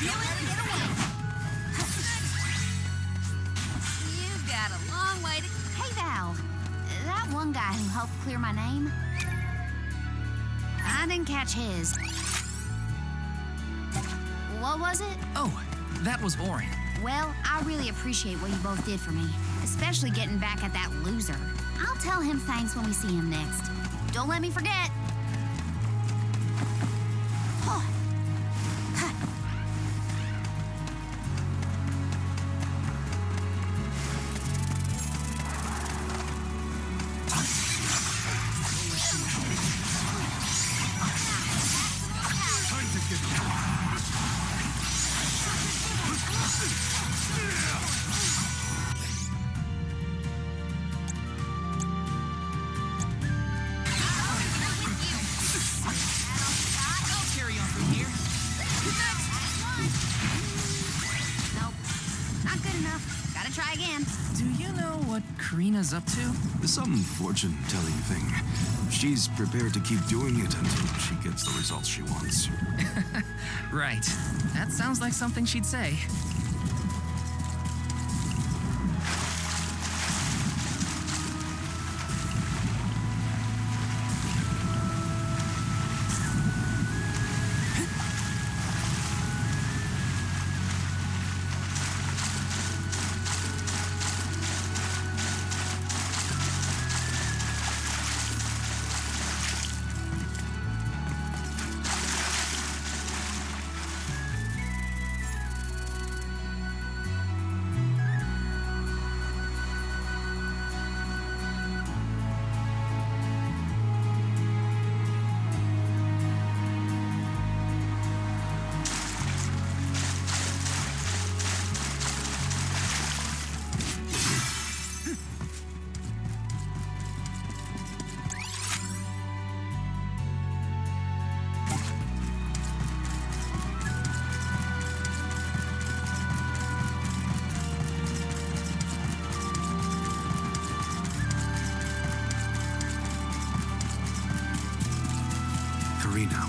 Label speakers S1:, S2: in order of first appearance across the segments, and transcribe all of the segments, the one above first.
S1: You've got a long way to... Hey, Val. That one guy who helped clear my name, I didn't catch his. What was it?
S2: Oh, that was Orin.
S1: Well, I really appreciate what you both did for me, especially getting back at that loser. I'll tell him thanks when we see him next. Don't let me forget. Try again.
S2: Do you know what Karina's up to?
S3: Some fortune-telling thing. She's prepared to keep doing it until she gets the results she wants.
S2: Right. That sounds like something she'd say.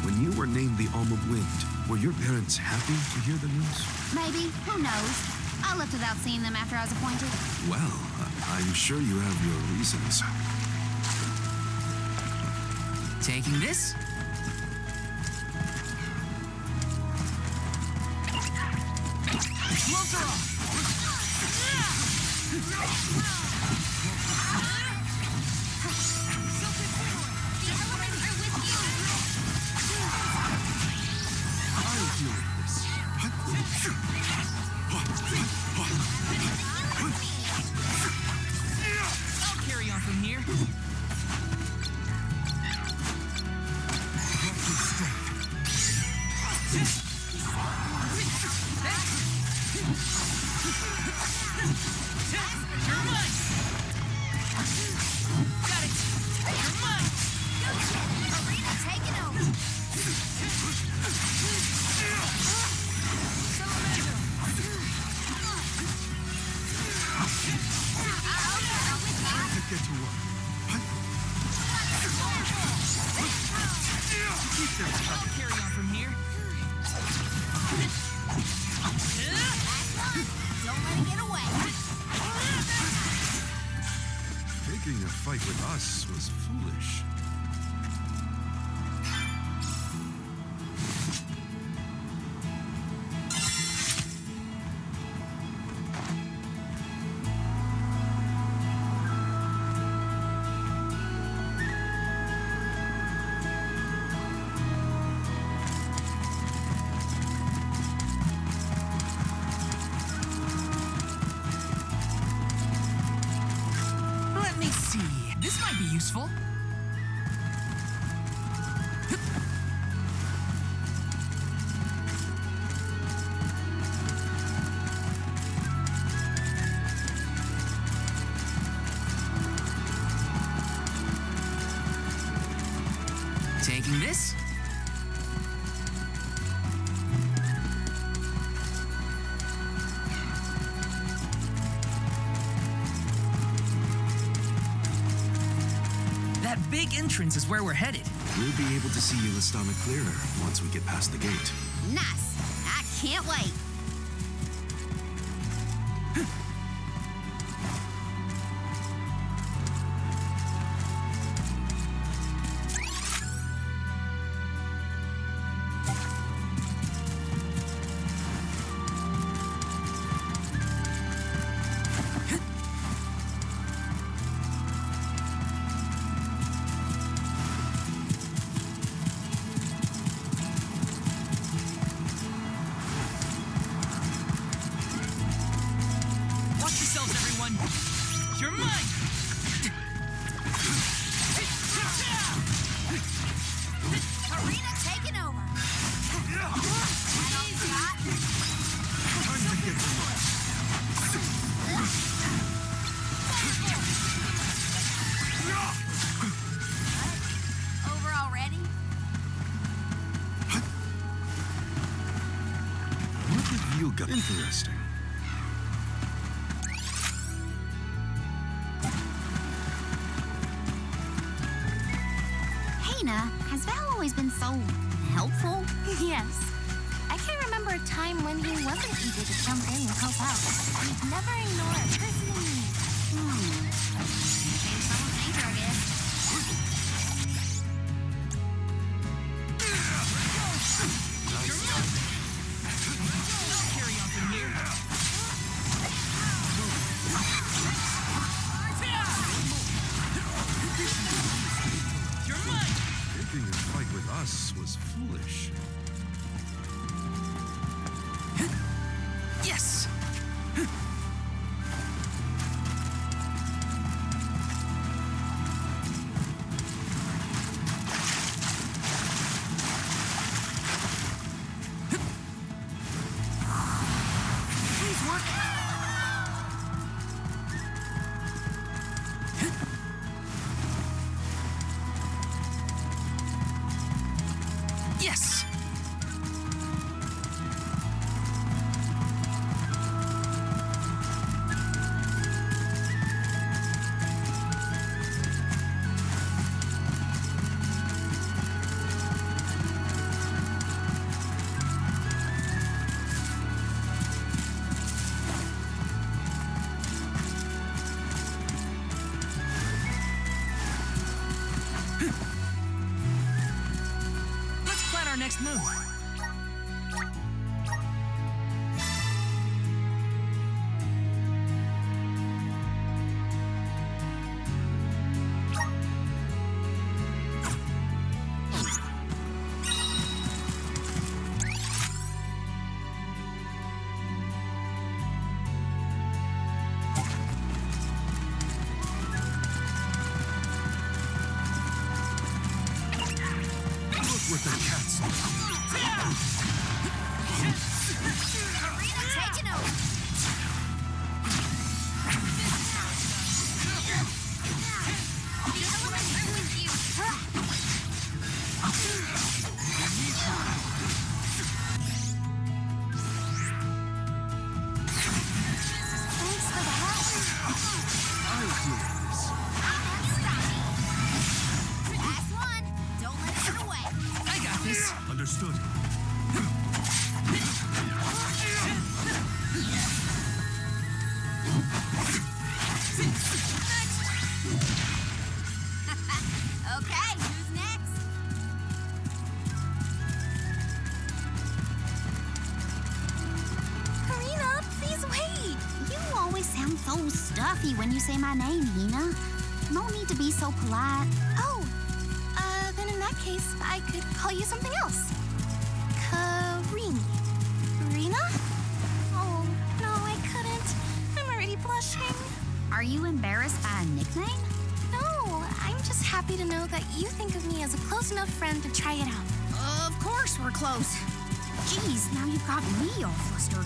S3: When you were named the Alm of Wind, were your parents happy to hear the news?
S1: Maybe. Who knows? I left without seeing them after I was appointed.
S3: Well, I'm sure you have your reasons.
S2: Taking this? Gloves are off! I'll carry on from here. You're mine! Got it! You're mine!
S1: Arena taking over!
S3: Get to work.
S2: I'll carry on from here.
S1: Don't let it get away.
S3: Taking a fight with us was foolish.
S2: This might be useful. Taking this? That big entrance is where we're headed.
S3: We'll be able to see Yellowstone clearer once we get past the gate.
S1: Nice. I Can't wait.
S2: You're mine!
S1: Arena taking over. That all you got?
S3: Time to get to work.
S1: Over already?
S3: What have you got? Interesting.
S1: Has Val always been so helpful?
S4: Yes. I can't remember a time when he wasn't eager to jump in and help out. He'd never ignore a person in need.
S1: Change someone's nature, I guess.
S2: Carry on from here. You're mine!
S3: Taking a fight with us was foolish.
S2: Yes! Please work! Yes! Let's plan our next move.
S3: Look what the cat's on.
S1: Arena taking over. I'll be coming through with you.
S4: Thanks for the help.
S3: I'll do this.
S1: I'm unstoppable. Last one. Don't let it get away.
S2: I got this.
S3: Understood.
S1: Okay, who's next?
S4: Karina, please wait.
S1: You always sound so stuffy when you say my name, Hina. No need to be so polite.
S4: Oh, then in that case, I could call you something else. Karini. Karina? Oh, no, I couldn't. I'm already blushing.
S1: Are you embarrassed by a nickname?
S4: No, I'm just happy to know that you think of me as a close enough friend to try it out.
S1: Of course we're close. Geez, now you've got me all flustered.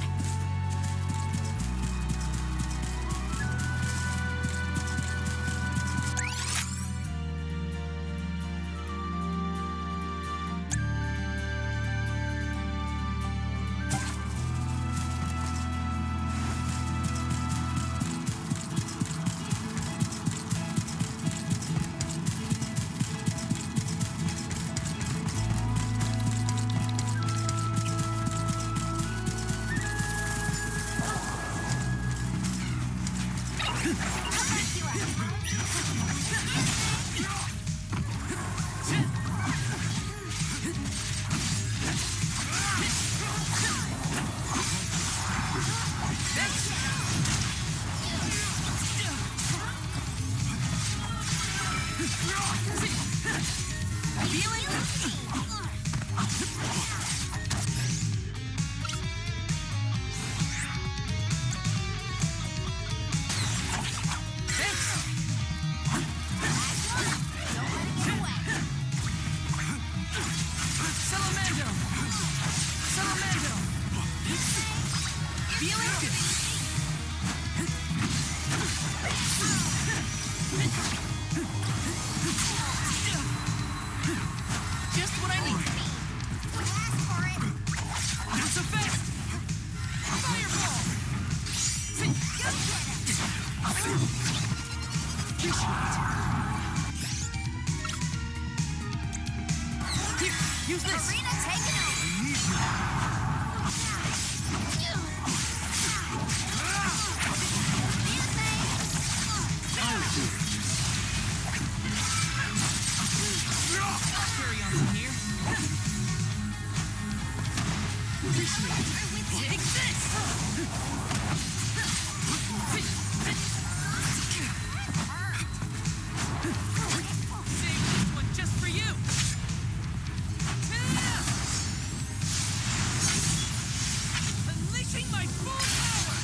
S2: Feeling good. Just what I need.
S1: Ask for it.
S2: Not so fast. Fireball. Here, use this.
S1: Arena taken over.
S2: Carry on from here. Take this. Save this one just for you. Unleashing my full power.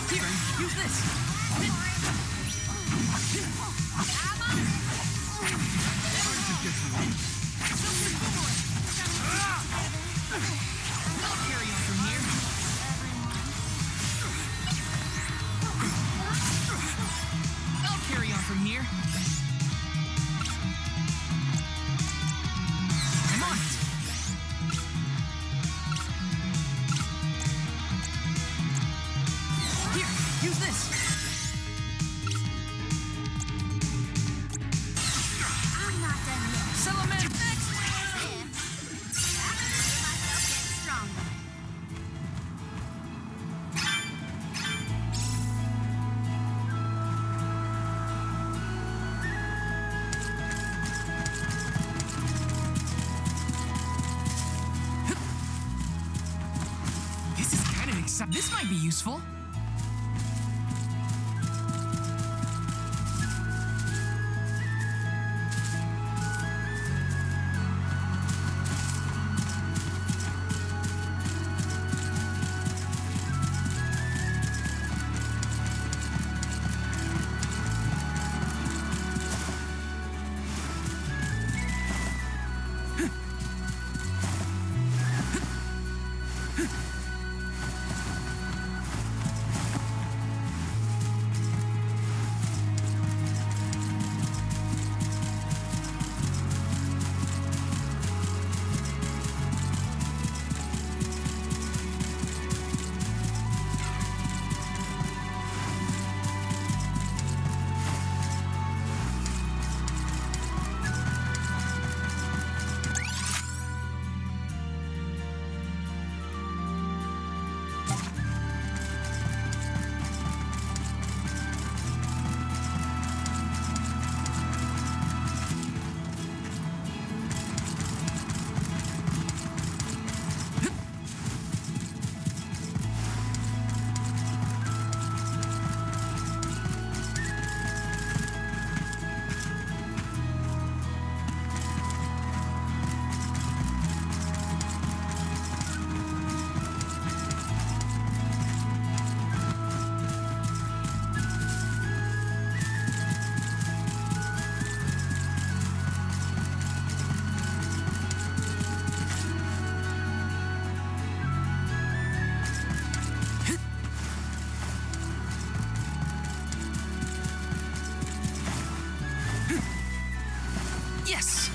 S2: Here, use this. I'll carry on from here. I'll carry on from here. I'm on it. Here, use this.
S1: I'm not done yet.
S2: Salamence next.
S1: I can feel myself getting stronger.
S2: This is kind of exciting. This might be useful. Yes.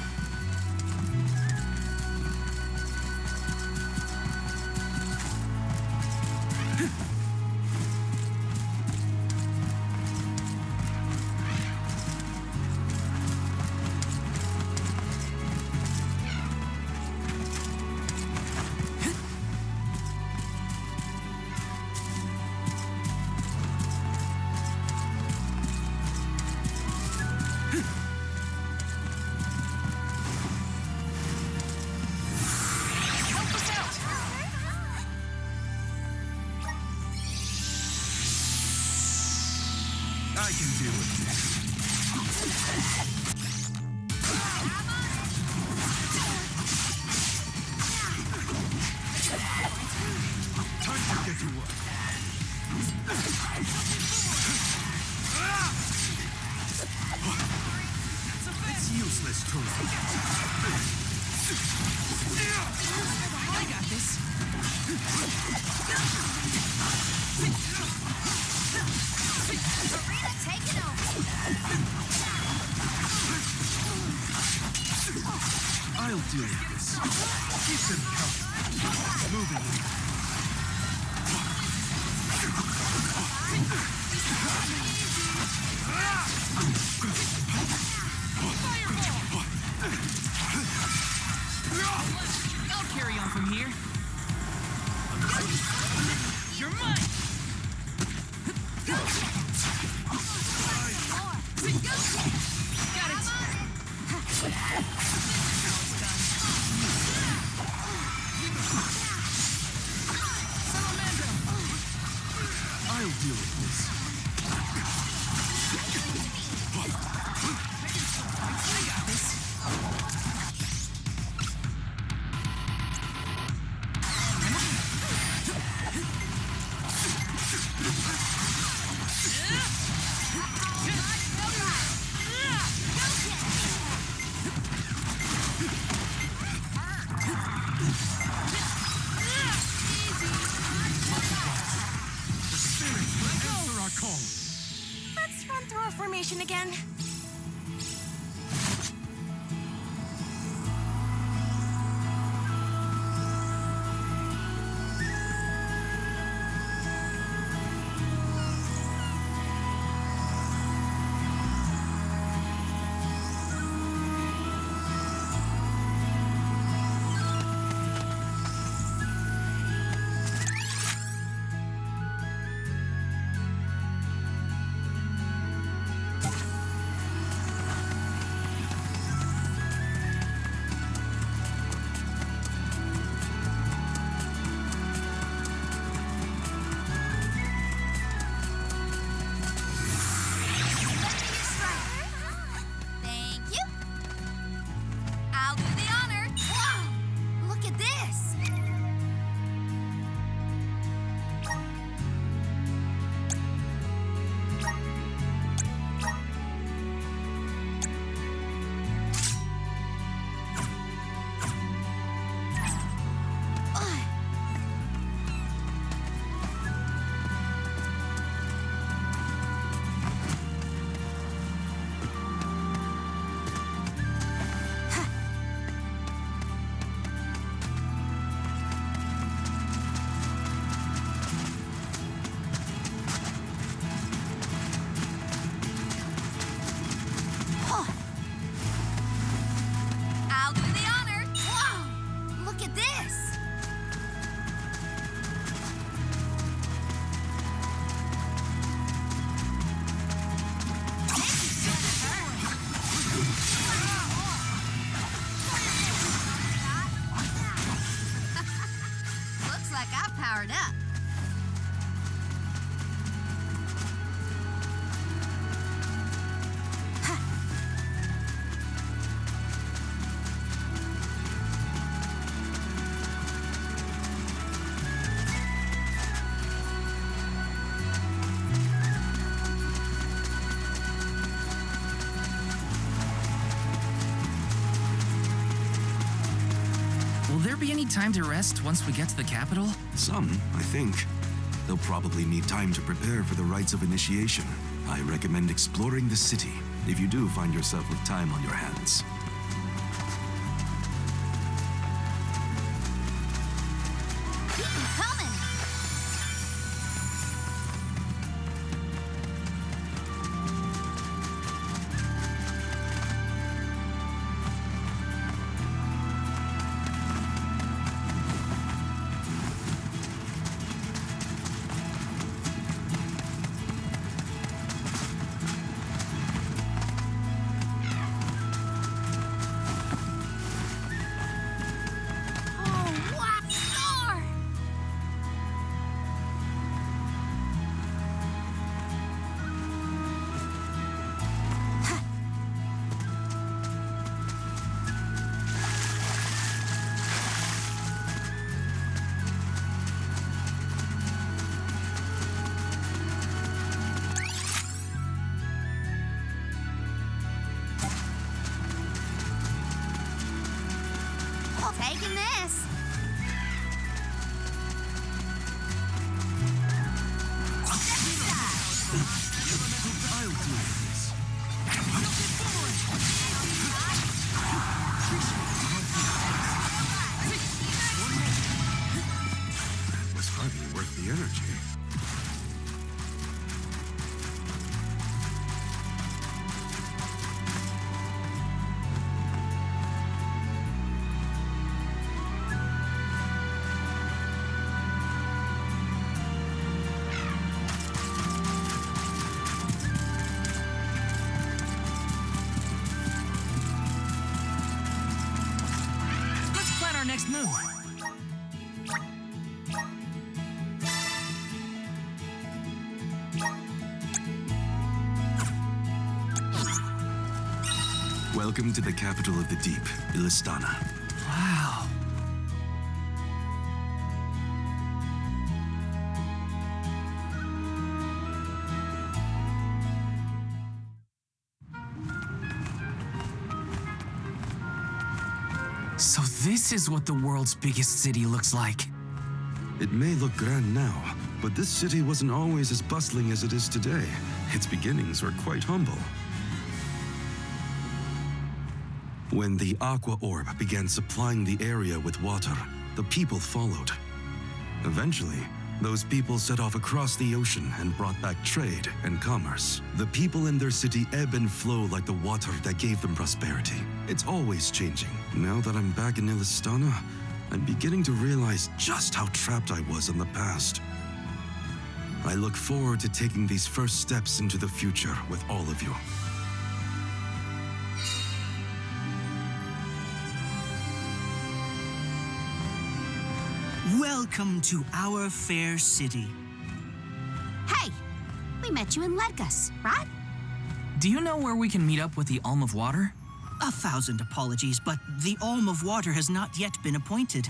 S2: Help us out.
S3: I can deal with this. Time to get to work. It's useless, Tony.
S2: I got this.
S1: Arena, take it over.
S3: I'll deal with this. Keep them coming. Moving in.
S2: I'll carry on from here. You're mine. Got it.
S3: I'll deal with this.
S2: I got this.
S3: Answer our call.
S4: Let's run through our formation again.
S1: Thank you. I'll do the honor. Whoa! Look at this. I'll do the honor. Whoa! Look at this. Looks like I've powered up.
S2: Will there be any time to rest once we get to the capital?
S3: Some, I think. They'll probably need time to prepare for the rites of initiation. I recommend exploring the city if you do find yourself with time on your hands.
S1: Keep 'em coming.
S3: Hardly worth the energy.
S2: Let's plan our next move.
S3: Welcome to the capital of the deep, Illistana.
S2: Wow. So this is what the world's biggest city looks like.
S3: It may look grand now, but this city wasn't always as bustling as it is today. Its beginnings were quite humble. When the Aqua Orb began supplying the area with water, the people followed. Eventually, those people set off across the ocean and brought back trade and commerce. The people in their city ebb and flow like the water that gave them prosperity. It's always changing. Now that I'm back in Illistana, I'm beginning to realize just how trapped I was in the past. I look forward to taking these first steps into the future with all of you.
S5: Welcome to our fair city.
S1: Hey, we met you in Ledgus, right?
S2: Do you know where we can meet up with the Alm of Water?
S5: 1,000 apologies, but the Alm of Water has not yet been appointed.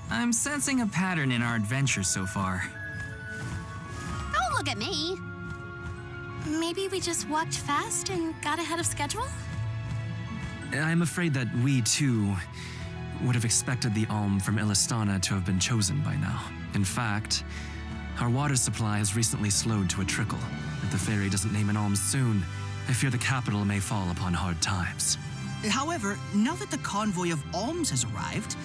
S2: I'm sensing a pattern in our adventures so far.
S1: Don't look at me.
S4: Maybe we just walked fast and got ahead of schedule?
S2: I'm afraid that we, too, would have expected the Alm from Illistana to have been chosen by now. In fact, our water supply has recently slowed to a trickle. If the fairy doesn't name an Alm soon, I fear the capital may fall upon hard times.
S5: However, now that the convoy of alms has arrived,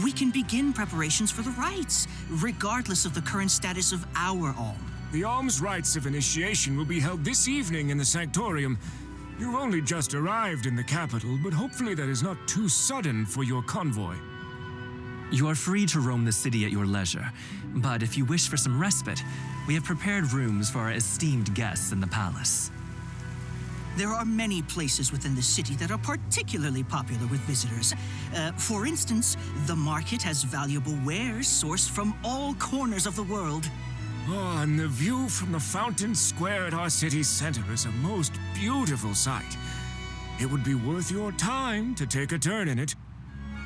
S5: we can begin preparations for the rites, regardless of the current status of our alm.
S6: The alms rites of initiation will be held this evening in the Sanctorium. You've only just arrived in the capital, but hopefully that is not too sudden for your convoy.
S2: You are free to roam the city at your leisure, but if you wish for some respite, we have prepared rooms for our esteemed guests in the palace.
S5: There are many places within the city that are particularly popular with visitors. For instance, the market has valuable wares sourced from all corners of the world.
S6: Oh, and the view from the fountain square at our city center is a most beautiful sight. It would be worth your time to take a turn in it.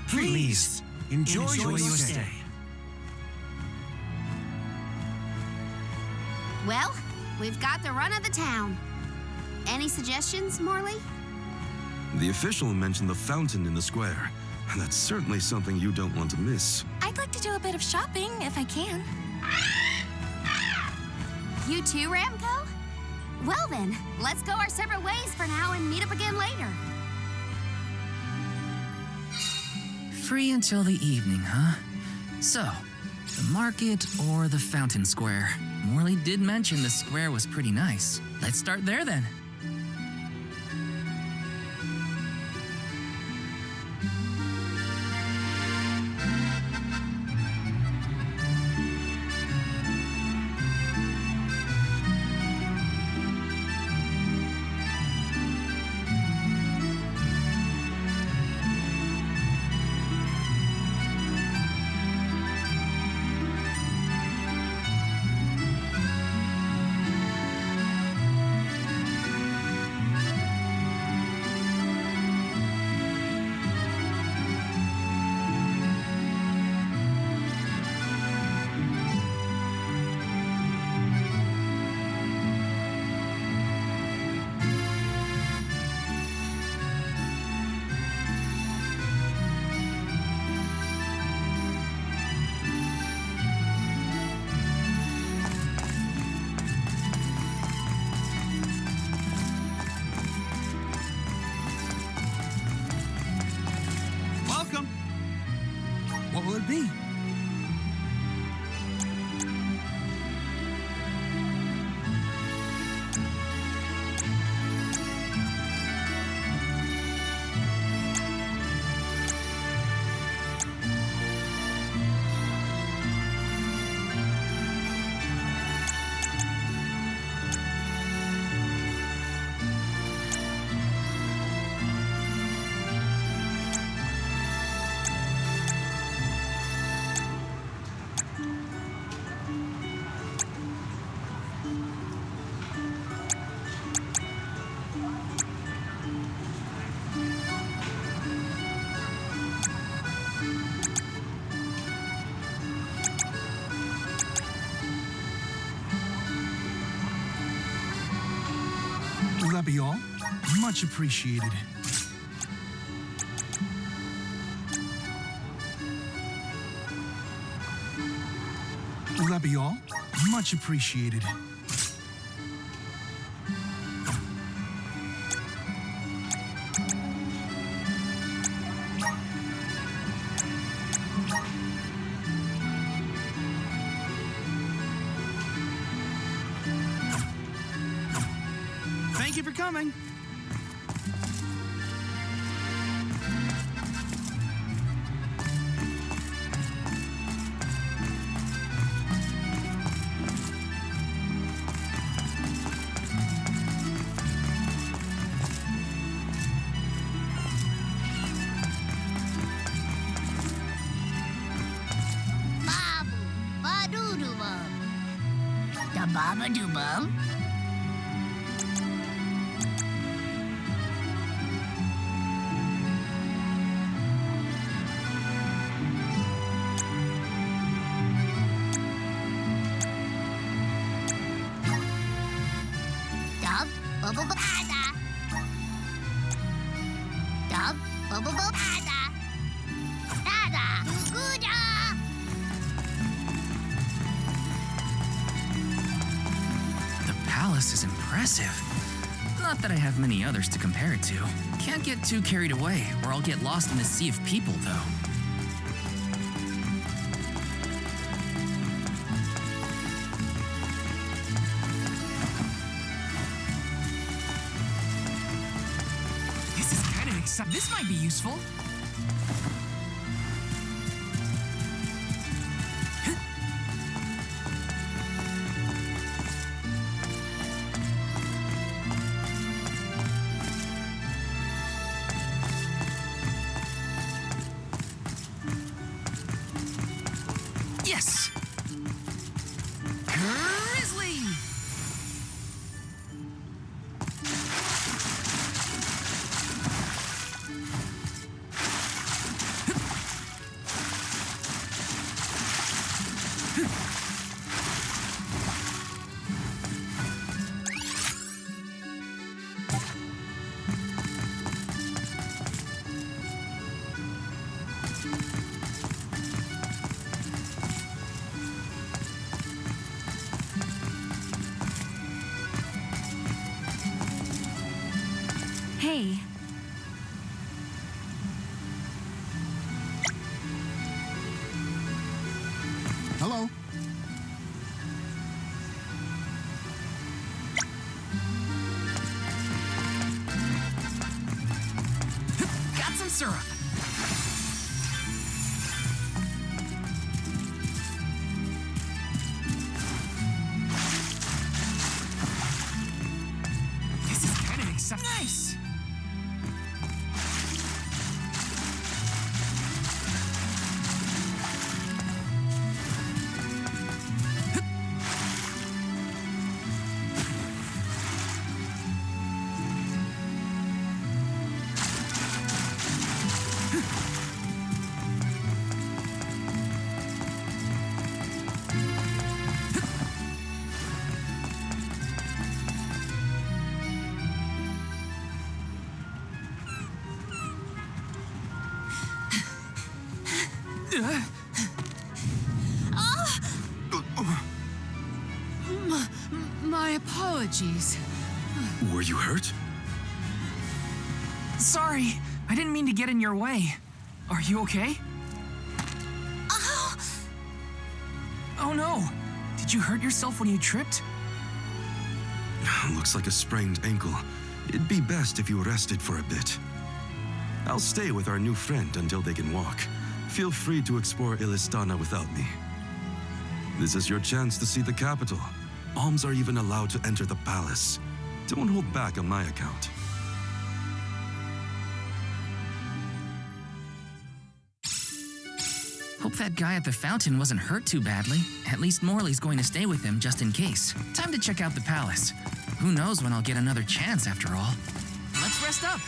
S2: Please,
S6: Enjoy your stay.
S1: Well, we've got the run of the town. Any suggestions, Morley?
S3: The official mentioned the fountain in the square, and that's certainly something you don't want to miss.
S4: I'd like to do a bit of shopping if I can.
S1: You too, Ramco? Well then, let's go our separate ways for now and meet up again later.
S2: free until the evening, huh? So, the market or the fountain square? Morley did mention the square was pretty nice. Let's start there then.
S7: that be all? Much appreciated. Will that be all? Much appreciated.
S5: Thank you for coming.
S1: Babu, ba-doo-doo-bum. Da baba-doo-bum? Dub, bubble-bada. Dub, bubble-bada. Da-da, goo-da.
S8: The palace is impressive. Not that I have many others to compare it to. Can't get too carried away, or I'll get lost in the sea of people, though.
S9: This is kind of exciting. This might be useful. Yes! Grizzly!
S1: Hey,
S7: Hello?
S9: Got some syrup. This is kind of exciting. Nice! My apologies.
S3: Were you hurt?
S9: Sorry, I didn't mean to get in your way. Are you okay? Oh no! Did you hurt yourself when you tripped?
S3: Looks like a sprained ankle. It'd be best if you rested for a bit. I'll stay with our new friend until they can walk. Feel free to explore Illistana without me. This is your chance to see the capital. Alms are even allowed to enter the palace. Don't hold back on my account.
S8: Hope that guy at the fountain wasn't hurt too badly. At least Morley's going to stay with him just in case. Time to check out the palace. Who knows when I'll get another chance after all.
S9: Let's rest up.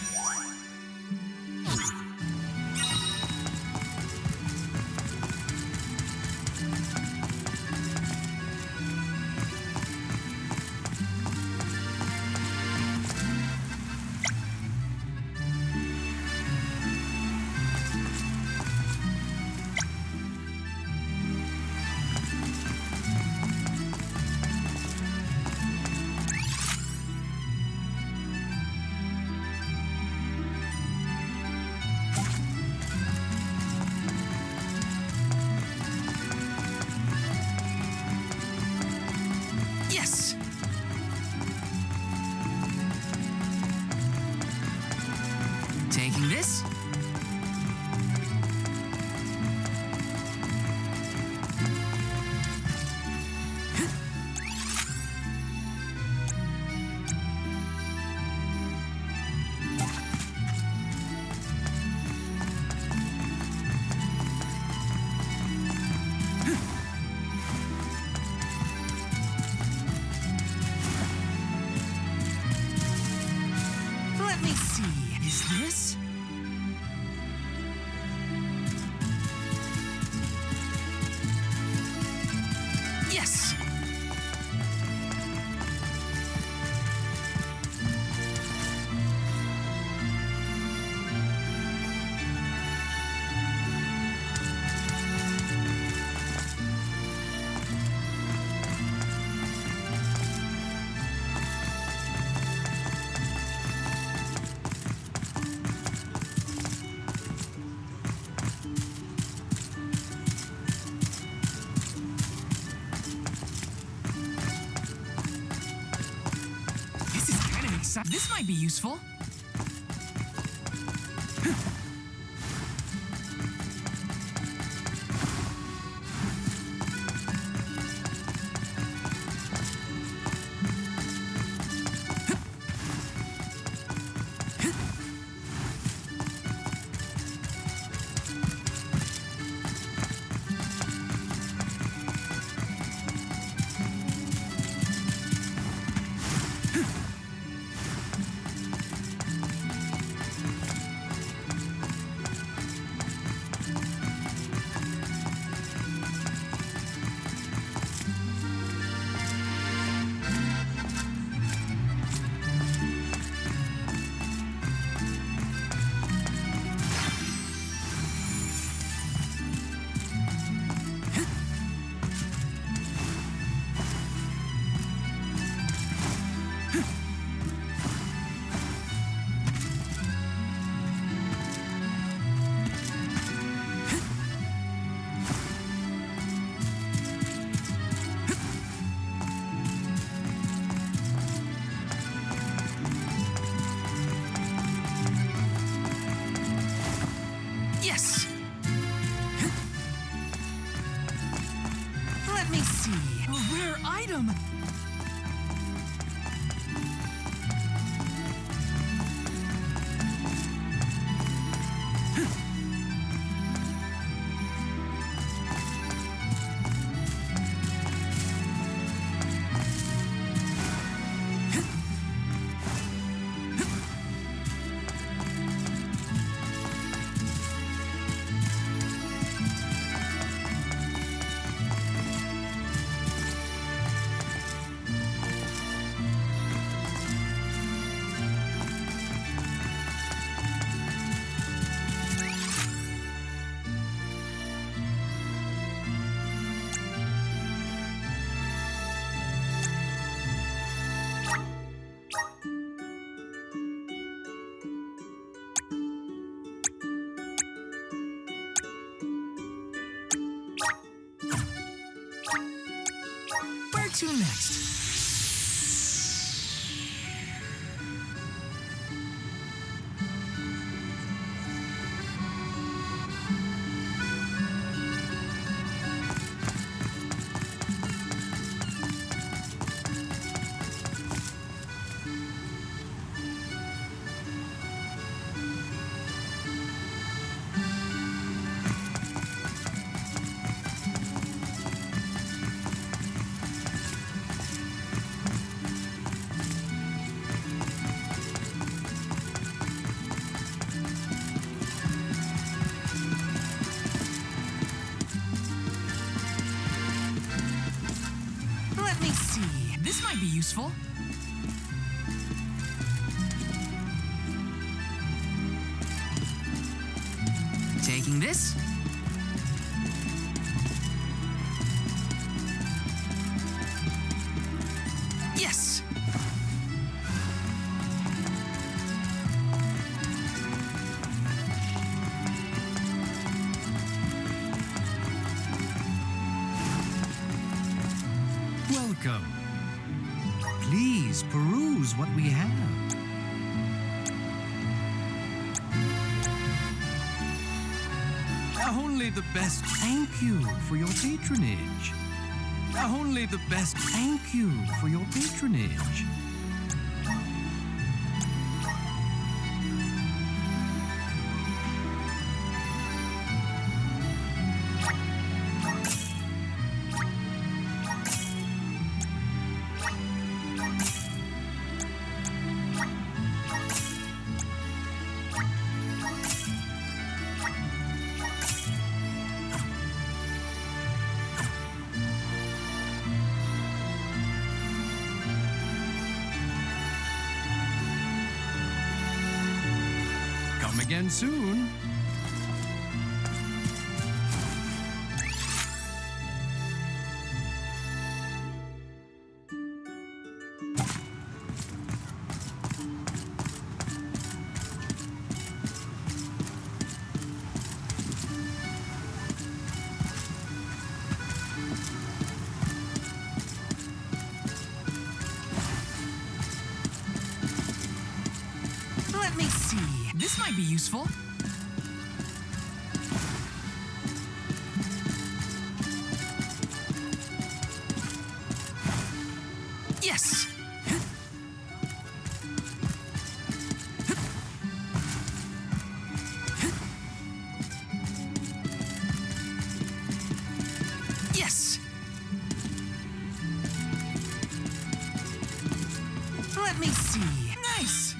S8: Yes!
S9: This is kind of exciting. This might be useful. Yes! Let me see. A rare item. Where to next? Let me see. This might be useful.
S8: Taking this?
S9: Yes!
S7: Welcome. Please peruse what we have. Only the best. Thank you for your patronage. Only the best. Thank you for your patronage. Come again soon.
S9: Let me see. This might be useful. Yes! Yes! Let me see. Nice!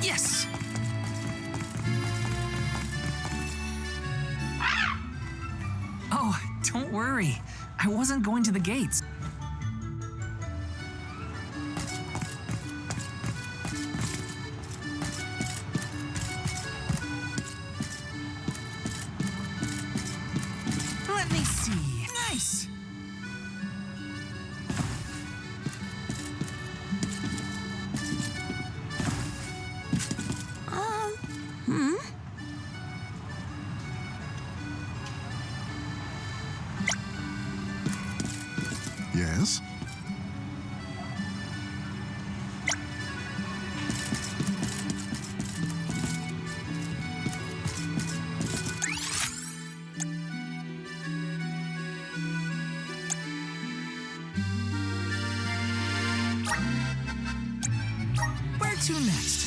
S9: Yes! Oh, don't worry. I wasn't going to the gates. Let me see. Nice!
S10: Yes?
S9: Where to next?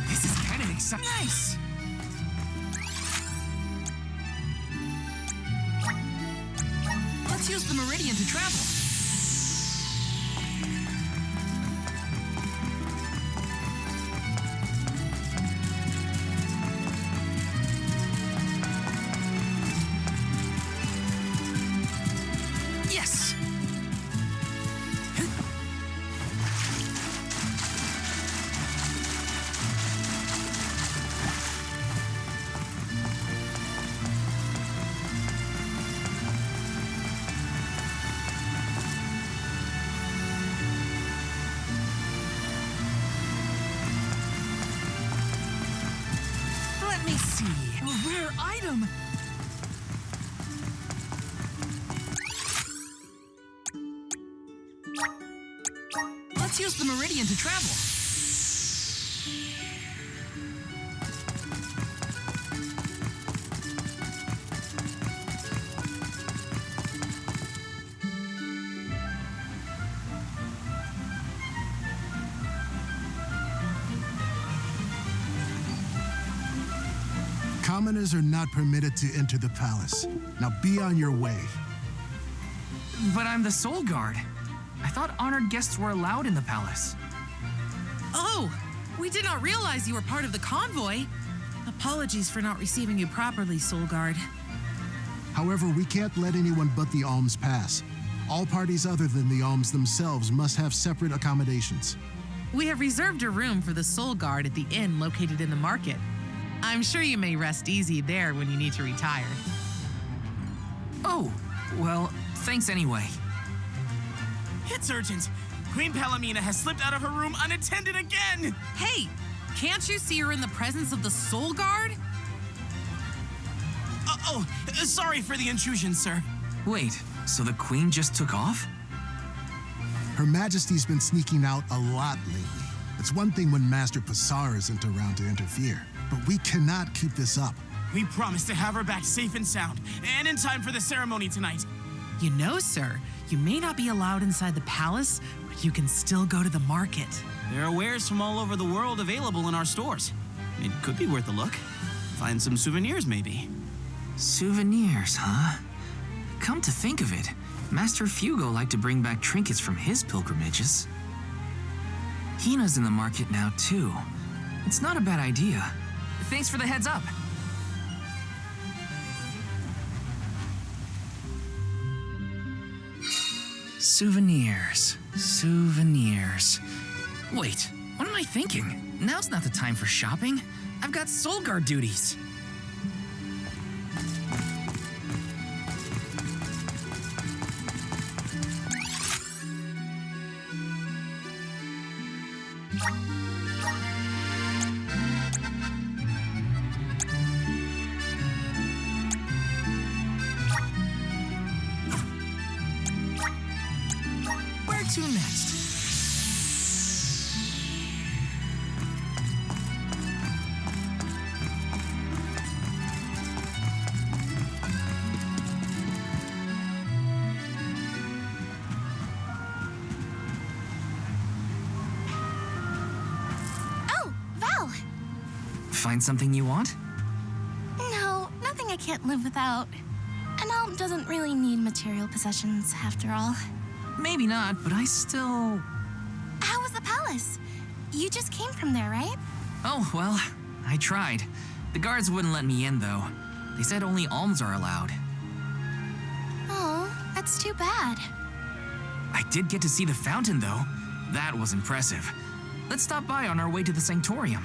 S9: This is kind of exciting. Nice! Let's use the meridian to travel. Yes! Let me see. A rare item. Let's use the meridian to travel.
S10: Commoners are not permitted to enter the palace. Now be on your way.
S9: But I'm the Soul Guard. I thought honored guests were allowed in the palace.
S11: Oh, we did not realize you were part of the convoy. Apologies for not receiving you properly, Soul Guard.
S10: However, we can't let anyone but the alms pass. All parties other than the alms themselves must have separate accommodations.
S11: We have reserved a room for the Soul Guard at the inn located in the market. I'm sure you may rest easy there when you need to retire.
S9: Oh, well, thanks anyway.
S12: It's urgent. Queen Palomina has slipped out of her room unattended again!
S11: Hey, can't you see her in the presence of the Soul Guard?
S12: Sorry for the intrusion, sir.
S9: Wait, so the queen just took off?
S10: Her Majesty's been sneaking out a lot lately. It's one thing when Master Passar isn't around to interfere, but we cannot keep this up.
S12: We promised to have her back safe and sound, and in time for the ceremony tonight.
S11: You know, sir, you may not be allowed inside the palace, but you can still go to the market.
S12: There are wares from all over the world available in our stores. It could be worth a look. Find some souvenirs, maybe.
S9: Souvenirs, huh? Come to think of it, Master Fugo liked to bring back trinkets from his pilgrimages. Hina's in the market now, too. It's not a bad idea. Thanks for the heads up. Souvenirs. Wait, what am I thinking? Now's not the time for shopping. I've got Soul Guard duties. Where to next?
S4: Oh, Val!
S9: Find something you want?
S4: No, nothing I can't live without. An alm doesn't really need material possessions, after all.
S9: Maybe not, but I still...
S4: How was the palace? You just came from there, right?
S9: Oh, well, I tried. The guards wouldn't let me in, though. They said only alms are allowed.
S4: Oh, that's too bad.
S9: I did get to see the fountain, though. That was impressive. Let's stop by on our way to the Sanctorium.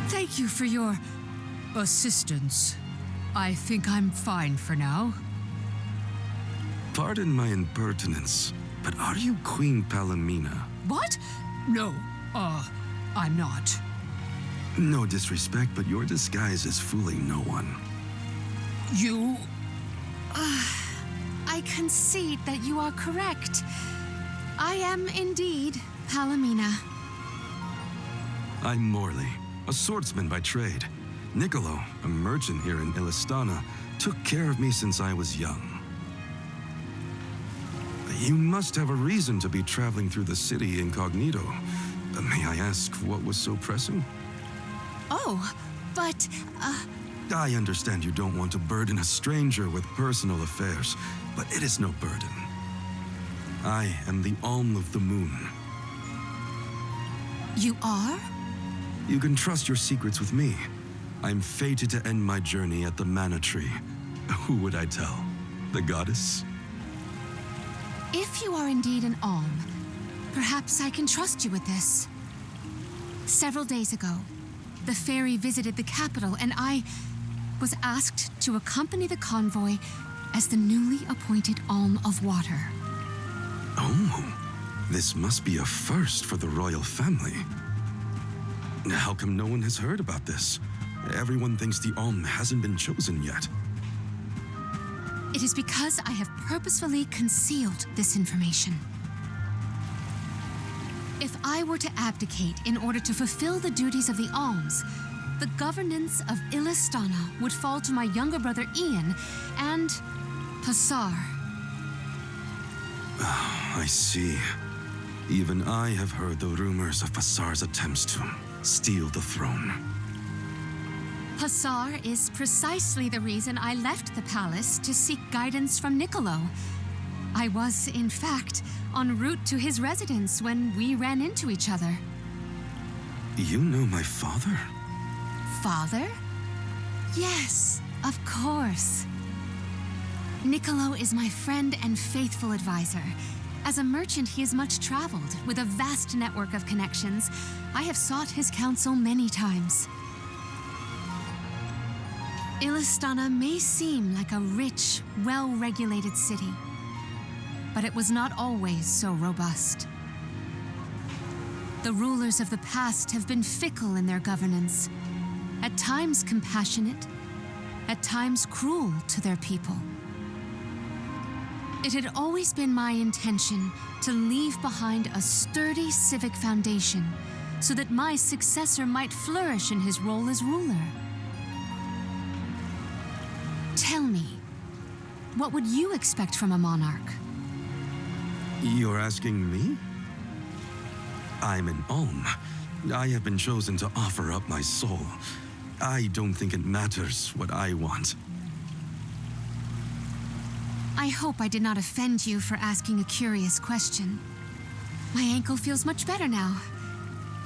S13: Thank you for your assistance. I think I'm fine for now.
S3: Pardon my impertinence, but are you Queen Palomina?
S13: What? No, I'm not.
S3: No disrespect, but your disguise is fooling no one.
S13: You... I concede that you are correct. I am indeed Palomina.
S3: I'm Morley, a swordsman by trade. Niccolo, a merchant here in Illistana, took care of me since I was young. You must have a reason to be traveling through the city incognito. May I ask what was so pressing?
S13: Oh, but,
S3: I understand you don't want to burden a stranger with personal affairs, but it is no burden. I am the Alm of the Moon.
S13: You are?
S3: You can trust your secrets with me. I'm fated to end my journey at the Mana Tree. Who would I tell? The goddess?
S13: If you are indeed an alm, perhaps I can trust you with this. Several days ago, the fairy visited the capital, and I was asked to accompany the convoy as the newly appointed Alm of Water.
S3: Oh, this must be a first for the royal family. How come no one has heard about this? Everyone thinks the Alm hasn't been chosen yet.
S13: It is because I have purposefully concealed this information. If I were to abdicate in order to fulfill the duties of the alms, the governance of Illistana would fall to my younger brother Ian and Passar.
S3: I see. Even I have heard the rumors of Passar's attempts to steal the throne.
S13: Passar is precisely the reason I left the palace to seek guidance from Niccolo. I was, in fact, en route to his residence when we ran into each other.
S3: You know my father?
S13: father? Yes, of course. Niccolo is my friend and faithful advisor. As a merchant, he is much traveled, with a vast network of connections. I have sought his counsel many times. Illistana may seem like a rich, well-regulated city, but it was not always so robust. The rulers of the past have been fickle in their governance, at times compassionate, at times cruel to their people. It had always been my intention to leave behind a sturdy civic foundation so that my successor might flourish in his role as ruler. Tell me, what would you expect from a monarch?
S3: You're asking me? I'm an Alm. I have been chosen to offer up my soul. I don't think it matters what I want.
S13: I hope I did not offend you for asking a curious question. My ankle feels much better now.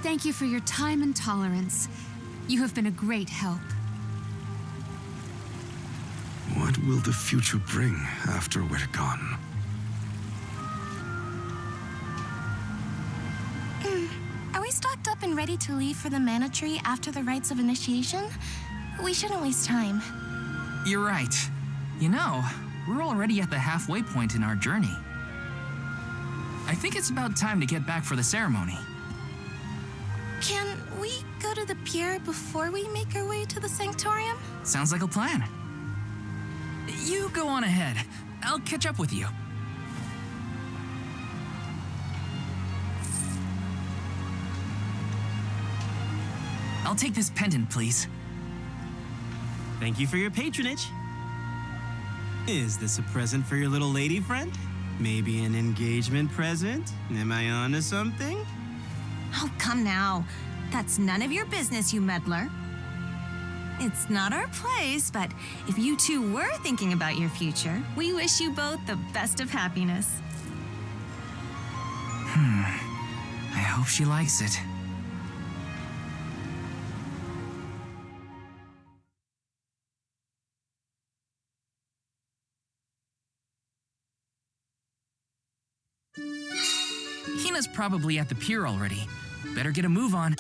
S13: Thank you for your time and tolerance. You have been a great help.
S3: What will the future bring after we're gone?
S4: Are we stocked up and ready to leave for the Mana Tree after the rites of initiation? We shouldn't waste time.
S9: You're right. You know, we're already at the halfway point in our journey. I think it's about time to get back for the ceremony.
S4: Can we go to the pier before we make our way to the Sanctorium?
S9: Sounds like a plan. You go on ahead. I'll catch up with you. I'll take this pendant, please.
S12: Thank you for your patronage. Is this a present for your little lady friend? Maybe an engagement present? Am I onto something?
S14: Oh, come now. That's none of your business, you meddler. It's not our place, but if you two were thinking about your future, we wish you both the best of happiness.
S9: I hope she likes it. Hina's probably at the pier already. Better get a move on.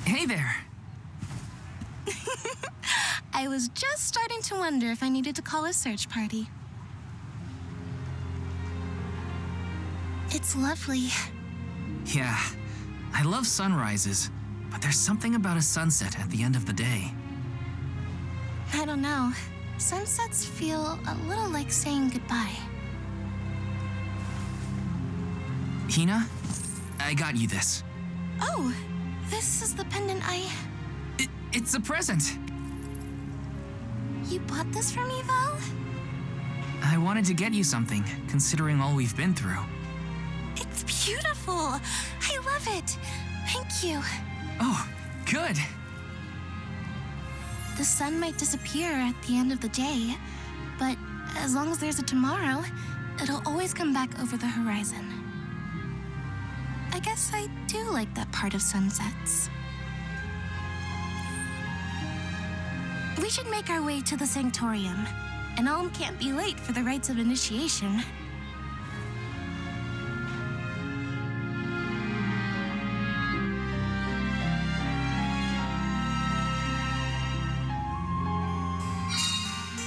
S9: Hey there.
S4: I was just starting to wonder if I needed to call a search party. It's lovely.
S9: Yeah, I love sunrises, but there's something about a sunset at the end of the day.
S4: I don't know. Sunsets feel a little like saying goodbye.
S9: Hina, I got you this.
S4: Oh, this is the pendant
S9: It's a present.
S4: You bought this for me, Val?
S9: I wanted to get you something, considering all we've been through.
S4: It's beautiful. I love it. Thank you.
S9: Oh, good.
S4: The sun might disappear at the end of the day, but as long as there's a tomorrow, it'll always come back over the horizon. I guess I do like that part of sunsets. We should make our way to the Sanctorium. An Alm can't be late for the rites of initiation.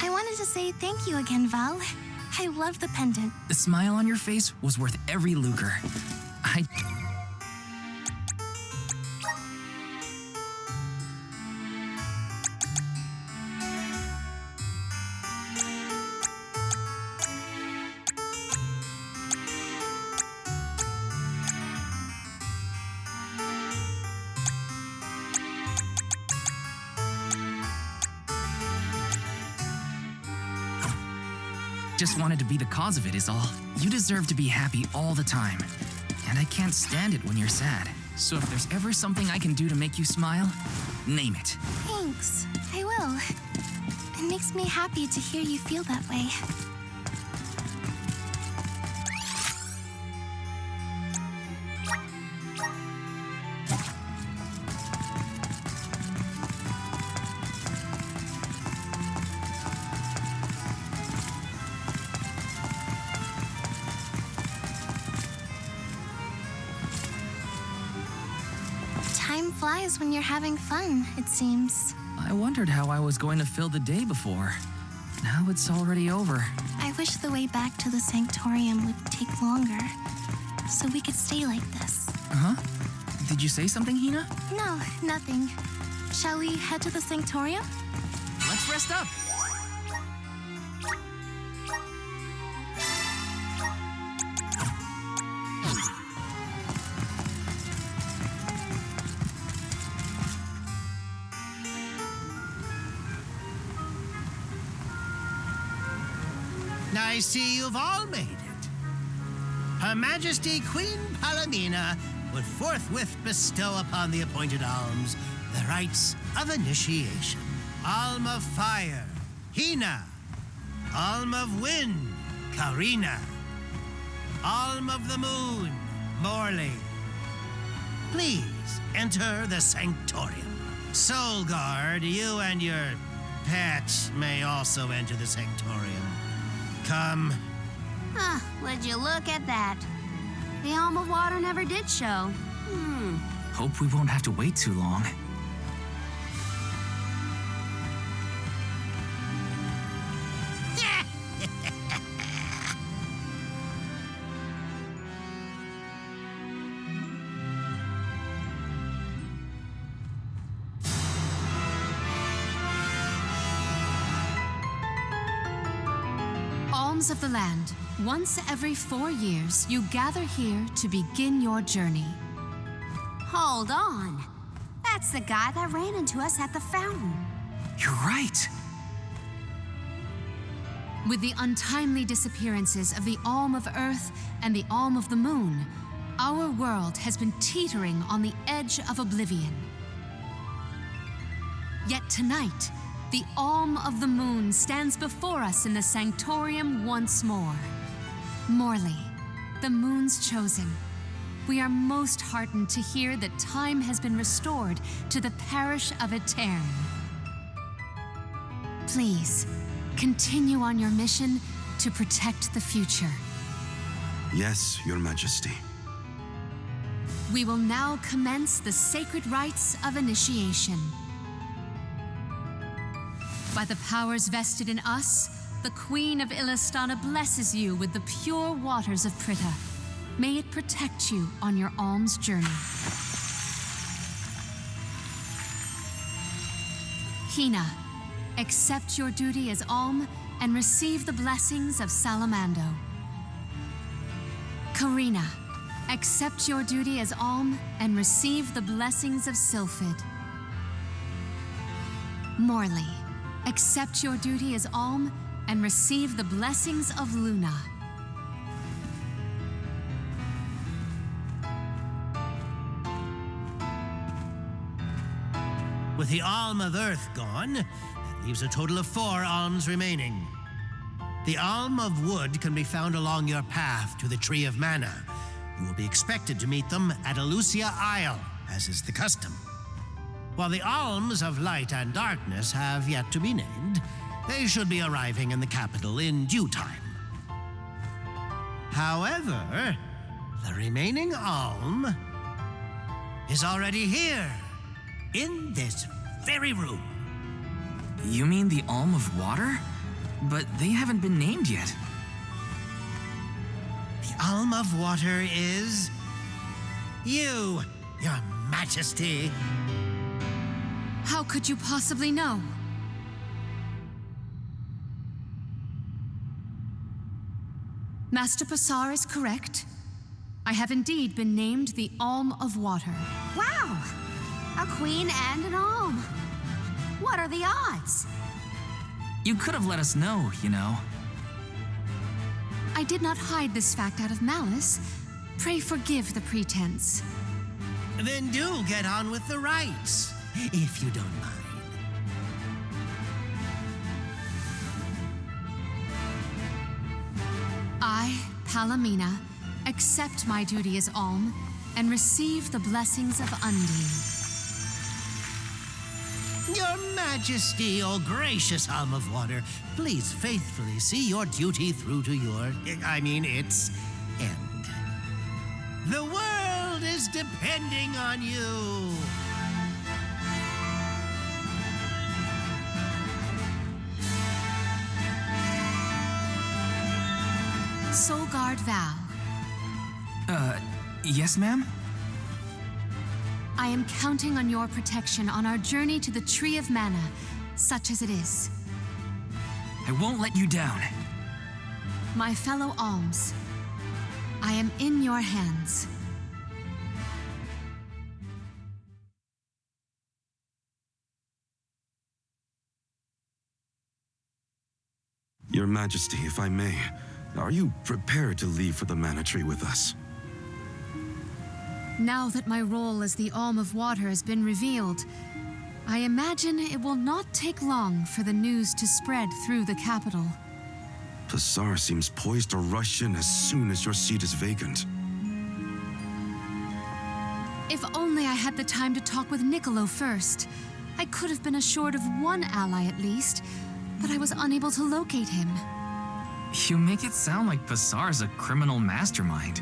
S4: I wanted to say thank you again, Val. I love the pendant.
S9: The smile on your face was worth every lucre. I... just wanted to be the cause of it is all. You deserve to be happy all the time. And I can't stand it when you're sad.
S8: So if there's ever something I can do to make you smile, name it.
S4: Thanks. I will. It makes me happy to hear you feel that way. Time flies when you're having fun, it seems.
S8: I wondered how I was going to fill the day before. Now it's already over.
S4: I wish the way back to the Sanctorium would take longer, so we could stay like this.
S8: Huh? Did you say something, Hina?
S4: No, nothing. Shall we head to the Sanctorium?
S8: Let's rest up.
S15: I see you've all made it. Her Majesty Queen Palomina would forthwith bestow upon the appointed alms the rites of initiation. Alm of Fire, Hina. Alm of Wind, Karina. Alm of the Moon, Morley. Please enter the Sanctorium. Soul Guard, you and your pet may also enter the Sanctorium. Come.
S1: Huh, would you look at that? The Alm of Water never did show.
S9: Hope we won't have to wait too long.
S13: Alms of the land. Once every 4 years, you gather here to begin your journey.
S1: Hold on. That's the guy that ran into us at the fountain.
S9: You're right.
S13: With the untimely disappearances of the Alm of Earth and the Alm of the Moon, our world has been teetering on the edge of oblivion. Yet tonight, the Alm of the Moon stands before us in the Sanctorium once more. Morley, the Moon's chosen. We are most heartened to hear that time has been restored to the parish of Etern. Please, continue on your mission to protect the future.
S3: Yes, Your Majesty.
S13: We will now commence the sacred rites of initiation. By the powers vested in us, the Queen of Illistana blesses you with the pure waters of Pritta. May it protect you on your alms journey. Hina, accept your duty as alm and receive the blessings of Salamando. Karina, accept your duty as alm and receive the blessings of Sylphid. Morley, accept your duty as alm and receive the blessings of Luna.
S15: With the Alm of Earth gone, that leaves a total of 4 alms remaining. The Alm of Wood can be found along your path to the Tree of Mana. You will be expected to meet them at Elusia Isle, as is the custom. While the Alms of Light and Darkness have yet to be named, they should be arriving in the capital in due time. However, the remaining alm is already here, in this very room.
S9: You mean the Alm of Water? But they haven't been named yet.
S15: The Alm of Water is you, Your Majesty.
S13: How could you possibly know? Master Passar is correct. I have indeed been named the Alm of Water.
S1: Wow! A queen and an alm. What are the odds?
S9: You could have let us know, you know.
S13: I did not hide this fact out of malice. Pray forgive the pretense.
S15: Then do get on with the rites, if you don't mind.
S13: I, Palomina, accept my duty as Alm and receive the blessings of Undine.
S15: Your Majesty, O gracious Alm of Water, please faithfully see your duty through to its end. The world is depending on you.
S13: Soul Guard Val,
S9: Yes, ma'am?
S13: I am counting on your protection on our journey to the Tree of Mana, such as it is.
S9: I won't let you down.
S13: My fellow alms, I am in your hands.
S3: Your Majesty, if I may, are you prepared to leave for the Mana Tree with us?
S13: Now that my role as the Alm of Water has been revealed, I imagine it will not take long for the news to spread through the capital.
S3: Passar seems poised to rush in as soon as your seat is vacant.
S13: If only I had the time to talk with Niccolo first. I could have been assured of one ally at least, but I was unable to locate him.
S9: You make it sound like Passar's a criminal mastermind.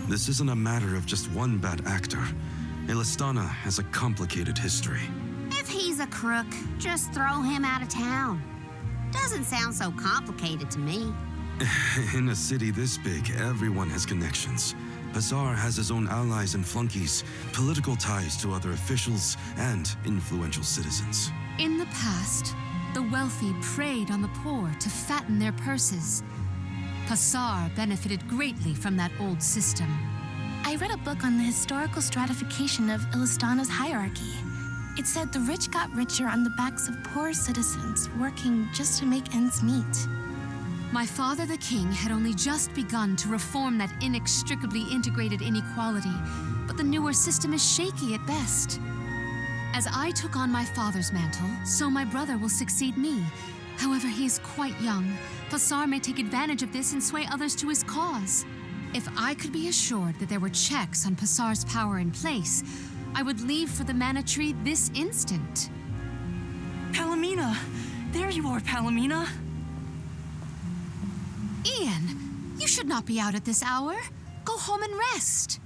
S3: This isn't a matter of just one bad actor. Illistana has a complicated history.
S1: If he's a crook, just throw him out of town. Doesn't sound so complicated to me.
S3: In a city this big, everyone has connections. Passar has his own allies and flunkies, political ties to other officials, and influential citizens.
S13: In the past, the wealthy preyed on the poor to fatten their purses. Passar benefited greatly from that old system.
S4: I read a book on the historical stratification of Illistana's hierarchy. It said the rich got richer on the backs of poor citizens working just to make ends meet.
S13: My father, the king, had only just begun to reform that inextricably integrated inequality, but the newer system is shaky at best. As I took on my father's mantle, so my brother will succeed me. However, he is quite young. Passar may take advantage of this and sway others to his cause. If I could be assured that there were checks on Passar's power in place, I would leave for the Mana Tree this instant.
S16: Palomina! There you are, Palomina!
S13: Ian, you should not be out at this hour. Go home and rest.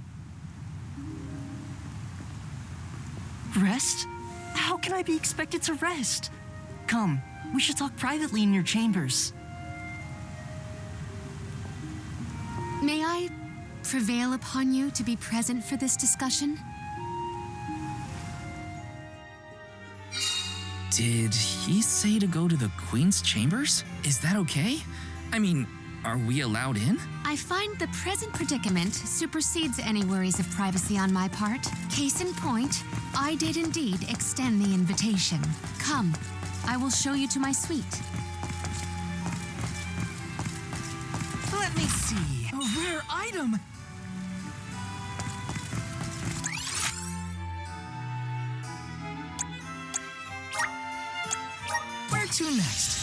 S16: Rest? How can I be expected to rest? Come, we should talk privately in your chambers.
S13: May I prevail upon you to be present for this discussion?
S8: Did he say to go to the Queen's chambers? Is that okay? I mean, are we allowed in?
S13: I find the present predicament supersedes any worries of privacy on my part. Case in point, I did indeed extend the invitation. Come, I will show you to my suite.
S16: Let me see. A rare item! Where to next?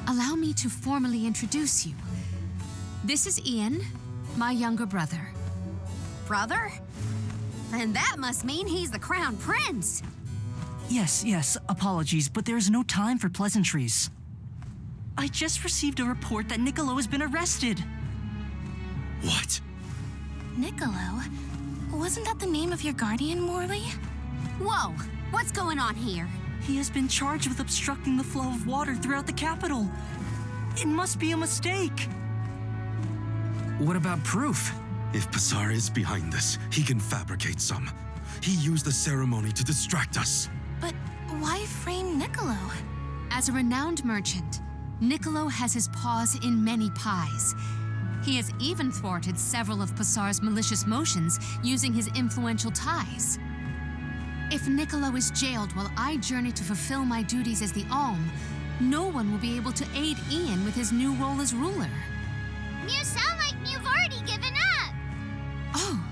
S13: Allow me to formally introduce you. This is Ian, my younger brother.
S1: Brother? Then that must mean he's the crown prince.
S16: Yes, apologies, but there's no time for pleasantries. I just received a report that Niccolo has been arrested.
S3: What?
S4: Niccolo? Wasn't that the name of your guardian, Morley?
S1: Whoa, what's going on here?
S16: He has been charged with obstructing the flow of water throughout the capital. It must be a mistake.
S9: What about proof?
S3: If Passar is behind this, he can fabricate some. He used the ceremony to distract us.
S4: But why frame Niccolo?
S13: As a renowned merchant, Niccolo has his paws in many pies. He has even thwarted several of Passar's malicious motions using his influential ties. If Niccolo is jailed while I journey to fulfill my duties as the Alm, no one will be able to aid Ian with his new role as ruler.
S1: You sound like you've already given up.
S13: Oh.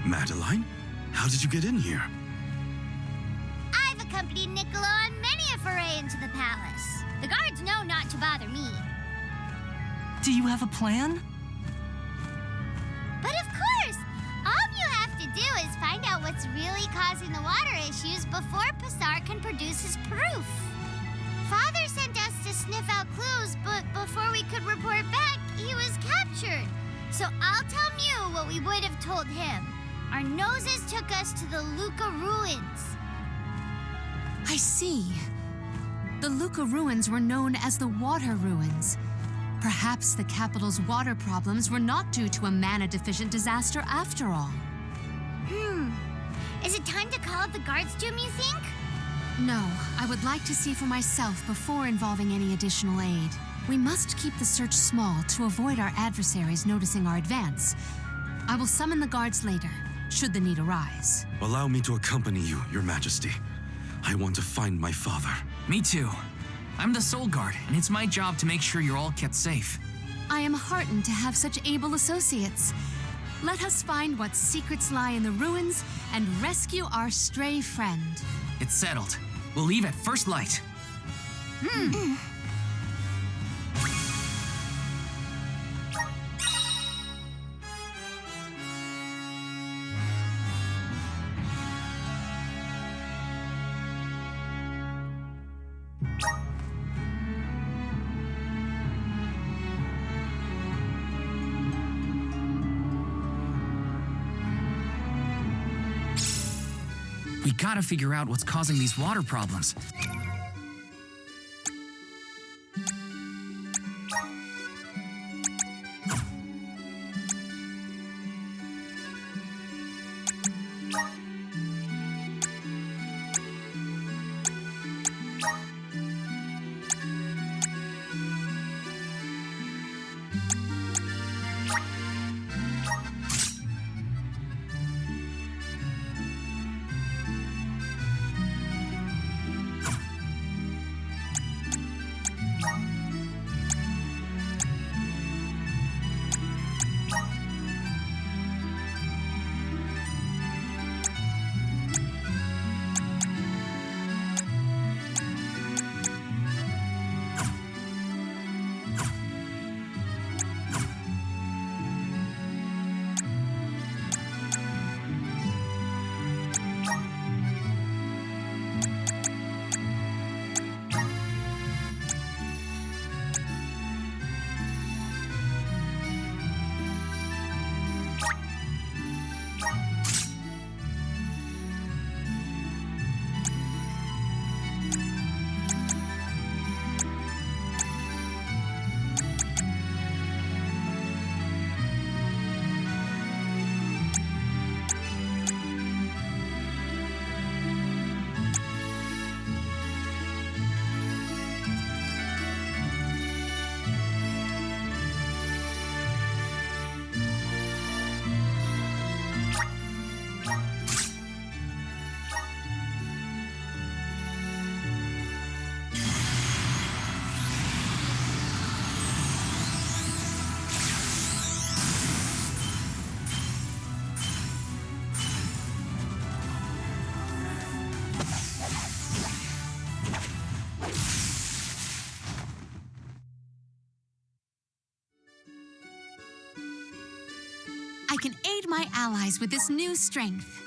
S3: Madeline? How did you get in here?
S1: I've accompanied Niccolo on many a foray into the palace. The guards know not to bother me.
S16: Do you have a plan?
S1: But of course! All you have to do is find out what's really causing the water issues before Passar can produce his proof. Father sent us to sniff out clues, but before we could report back, he was captured. So I'll tell Mew what we would have told him. Our noses took us to the Luca ruins.
S13: I see. The Luca ruins were known as the Water Ruins. Perhaps the capital's water problems were not due to a mana-deficient disaster after all.
S1: Is it time to call the guards, Doom, you think?
S13: No, I would like to see for myself before involving any additional aid. We must keep the search small to avoid our adversaries noticing our advance. I will summon the guards later, should the need arise.
S3: Allow me to accompany you, Your Majesty. I want to find my father.
S9: Me too. I'm the Soul Guard, and it's my job to make sure you're all kept safe.
S13: I am heartened to have such able associates. Let us find what secrets lie in the ruins and rescue our stray friend.
S9: It's settled. We'll leave at first light. We gotta figure out what's causing these water problems.
S13: I can aid my allies with this new strength.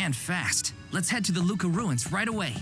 S8: And fast. Let's head to the Luca ruins right away.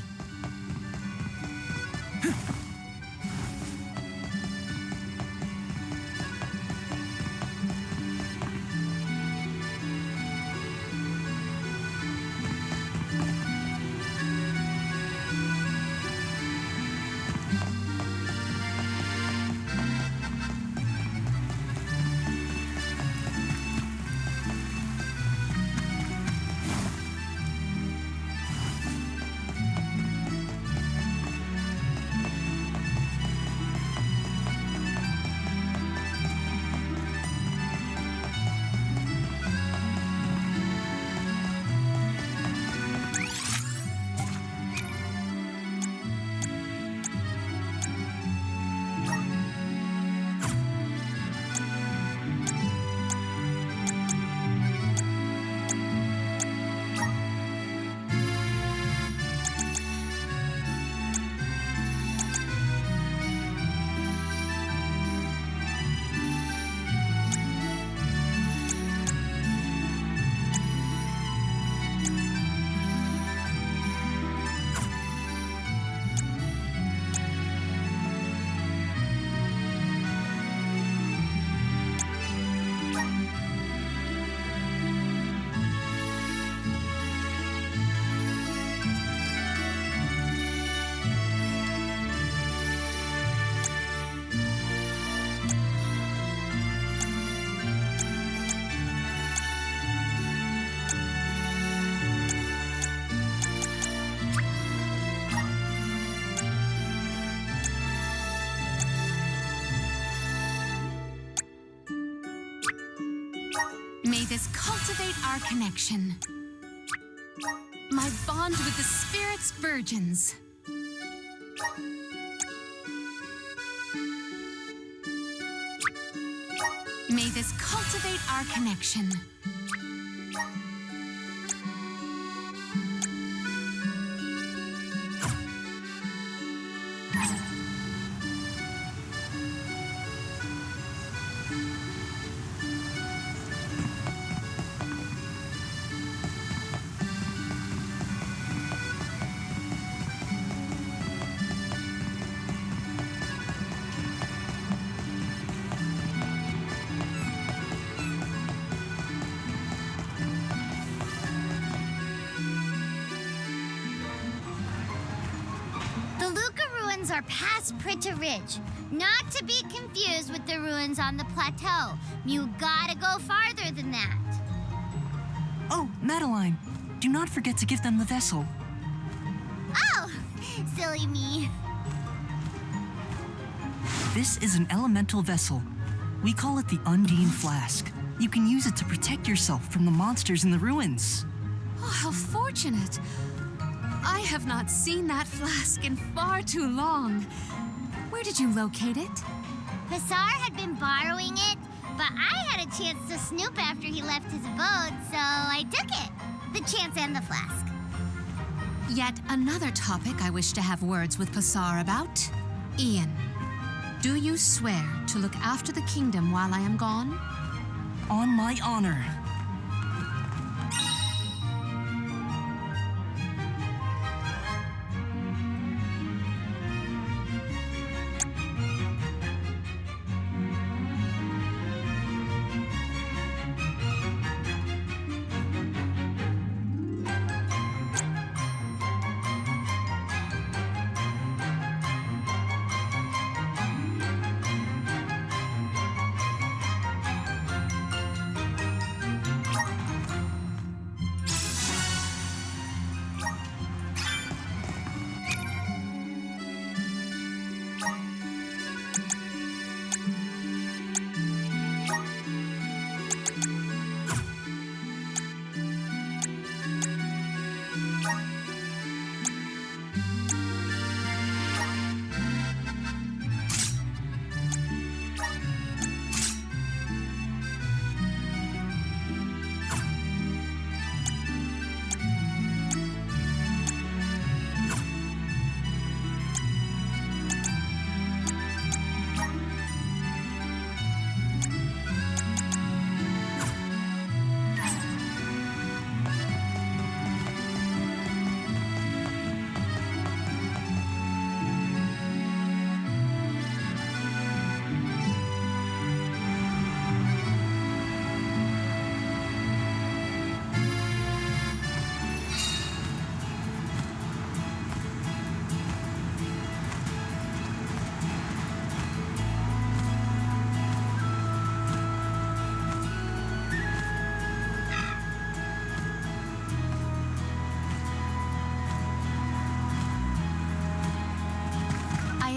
S13: May this cultivate our connection. My bond with the Spirit's virgins. May this cultivate our connection.
S1: Are past Prita Ridge, not to be confused with the ruins on the plateau. You gotta go farther than that.
S16: Oh, Madeline, do not forget to give them the vessel.
S1: Oh, silly me.
S16: This is an elemental vessel. We call it the Undine Flask. You can use it to protect yourself from the monsters in the ruins.
S13: Oh, how fortunate. I have not seen that flask in far too long. Where did you locate it?
S1: Passar had been borrowing it, but I had a chance to snoop after he left his abode, so I took it. The chance and the flask.
S13: Yet another topic I wish to have words with Passar about. Ian, do you swear to look after the kingdom while I am gone?
S16: On my honor.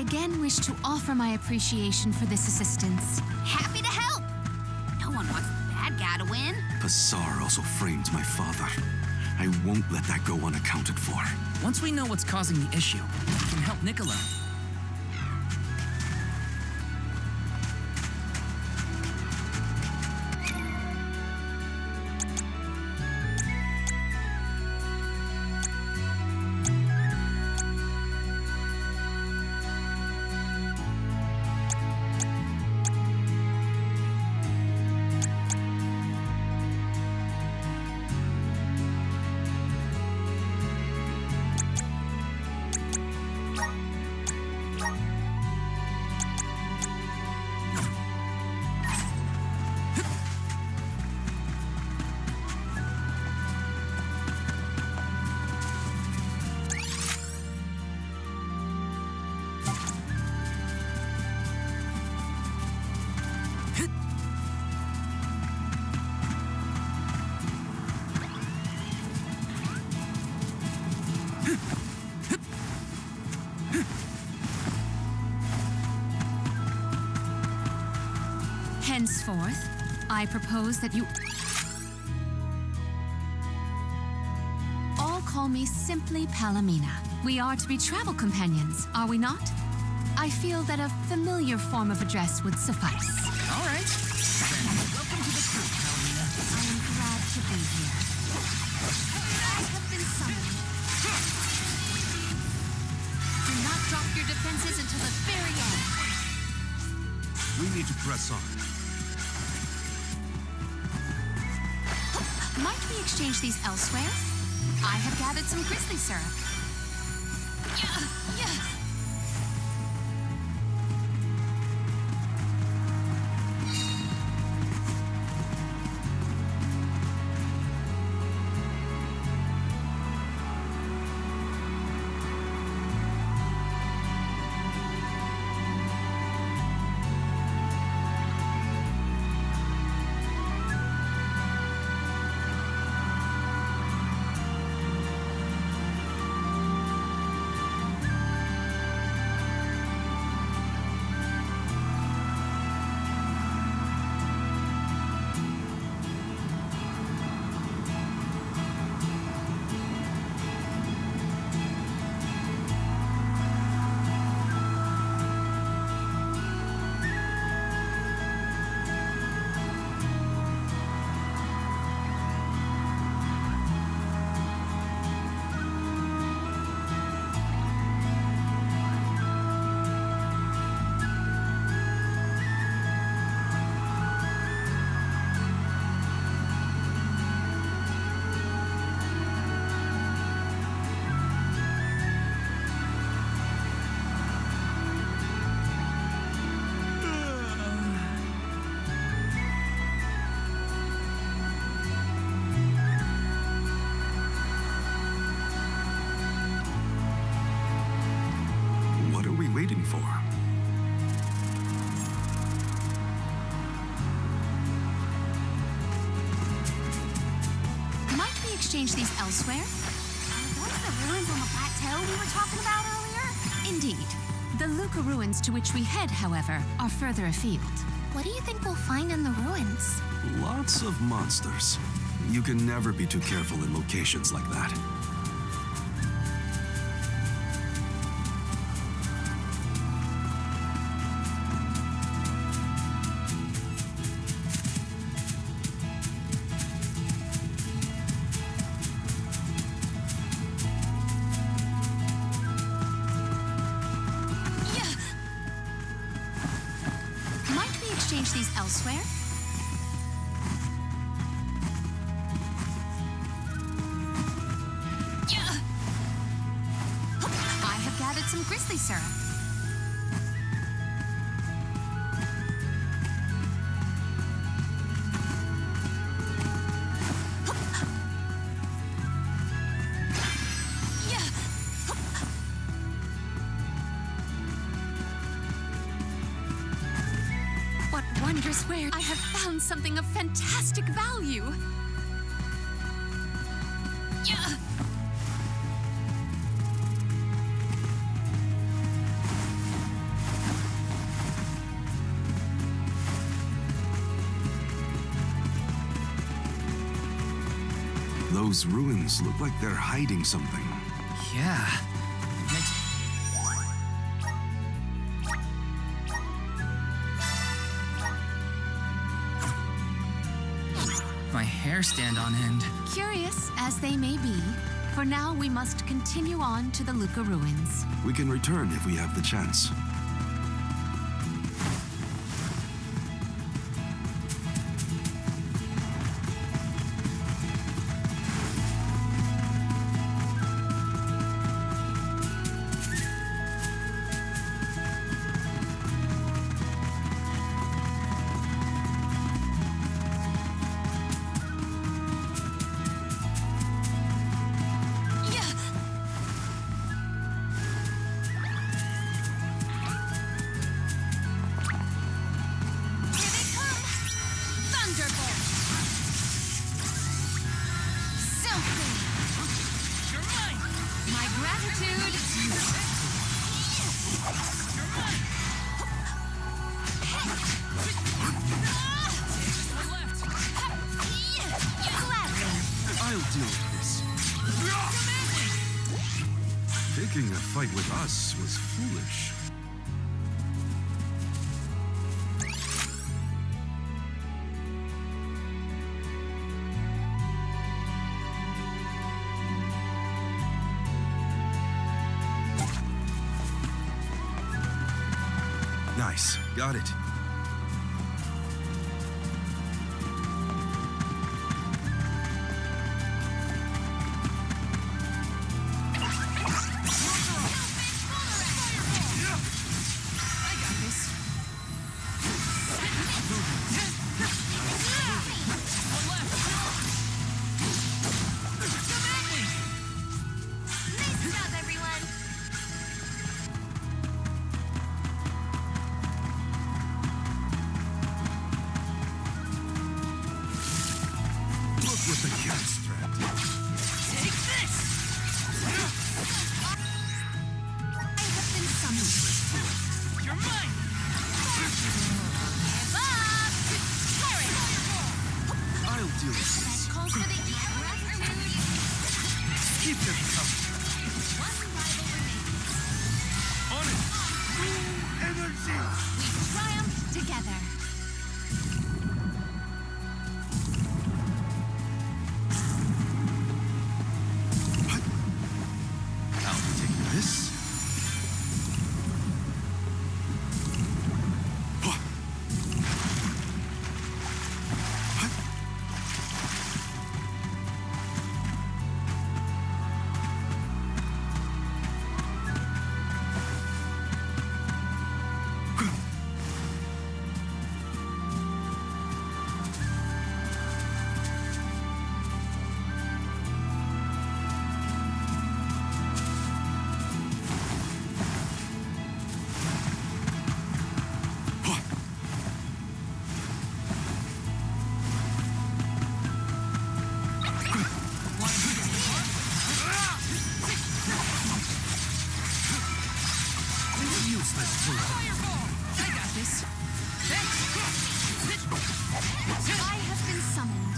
S13: again wish to offer my appreciation for this assistance.
S4: Happy to help. No one wants the bad guy to win.
S3: Pasar also framed my father. I won't let that go unaccounted for.
S8: Once we know what's causing the issue, we can help Niccolo.
S13: Henceforth, I propose that you all call me simply Palomina. We are to be travel companions, are we not? I feel that a familiar form of address would suffice.
S8: All right. Then welcome to the crew, Palomina.
S13: I am glad to be here.
S1: I have been summoned. Do not drop your defenses until the very end.
S3: We need to press on.
S13: Might we exchange these elsewhere? I have gathered some grizzly syrup.
S3: For.
S13: Might we exchange these elsewhere?
S1: Are those the ruins on the plateau we were talking about earlier?
S13: Indeed. The Luca ruins to which we head, however, are further afield.
S4: What do you think we'll find in the ruins?
S3: Lots of monsters. You can never be too careful in locations like that.
S13: Exchange these elsewhere? I have gathered some grizzly syrup. Wondrous where I have found something of fantastic value.
S3: Those ruins look like they're hiding something.
S8: Yeah. Makes my hair stand on end.
S13: Curious as they may be, for now we must continue on to the Luca ruins.
S3: We can return if we have the chance. Taking a fight with us was foolish. Nice. Got it. With the cat strapped.
S4: Take this! I have been summoned. You're mine! Give up! Carrot!
S3: I'll deal with
S4: That
S3: this.
S4: calls for the gratitude.
S3: Keep them coming.
S4: One rival remains.
S3: On it! Full energy!
S13: We triumph together.
S3: This?
S13: I got this. I have been summoned.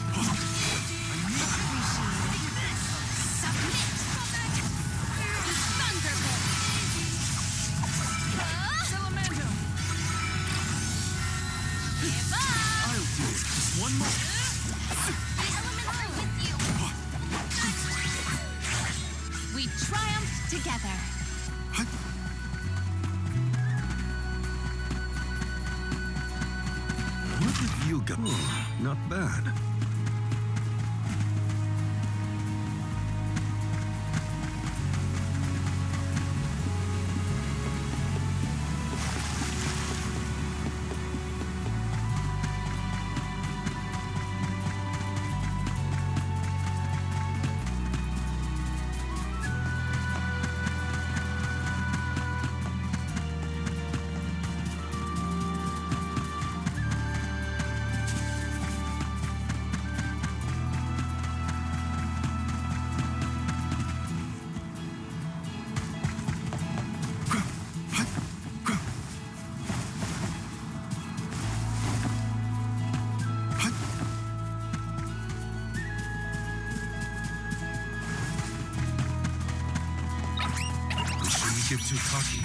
S13: Submit. Thunderbolt. Salamandro.
S4: Give up!
S3: I'll do it. Just one more.
S4: The elements are with you.
S13: We triumph together.
S3: What have you got? Not bad. get too cocky.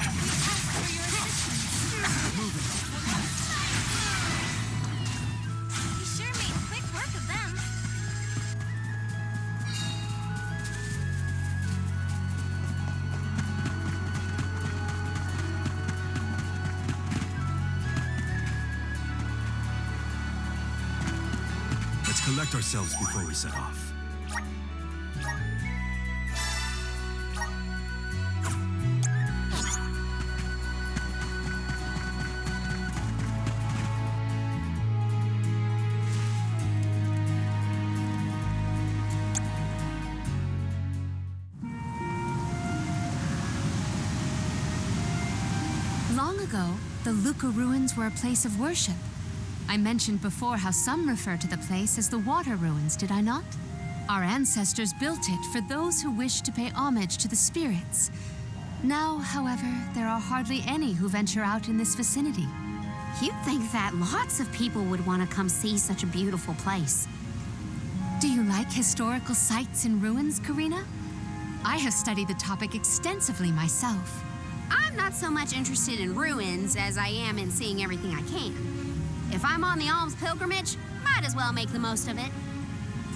S4: You sure made quick work of them.
S3: Let's collect ourselves before we set off.
S13: Long ago, the Luca ruins were a place of worship. I mentioned before how some refer to the place as the Water Ruins, did I not? Our ancestors built it for those who wished to pay homage to the spirits. Now, however, there are hardly any who venture out in this vicinity.
S1: You'd think that lots of people would want to come see such a beautiful place.
S13: Do you like historical sites and ruins, Karina? I have studied the topic extensively myself.
S1: I'm not so much interested in ruins as I am in seeing everything I can. If I'm on the alms pilgrimage, might as well make the most of it.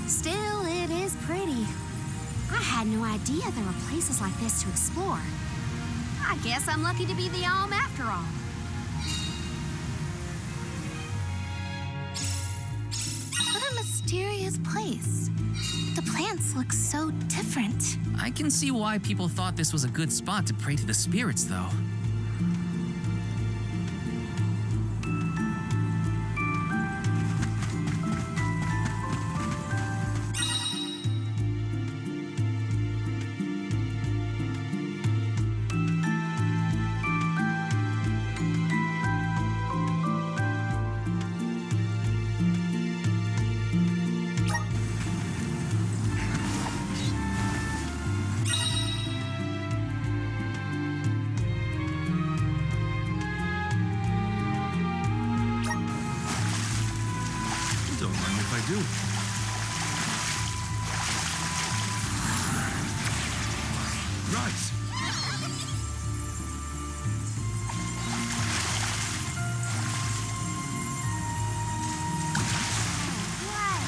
S1: Still, it is pretty. I had no idea there were places like this to explore. I guess I'm lucky to be the alm after all.
S4: What a mysterious place. The plants look so different.
S8: I can see why people thought this was a good spot to pray to the spirits, though.
S3: Don't mind if I do. Rise!
S1: What?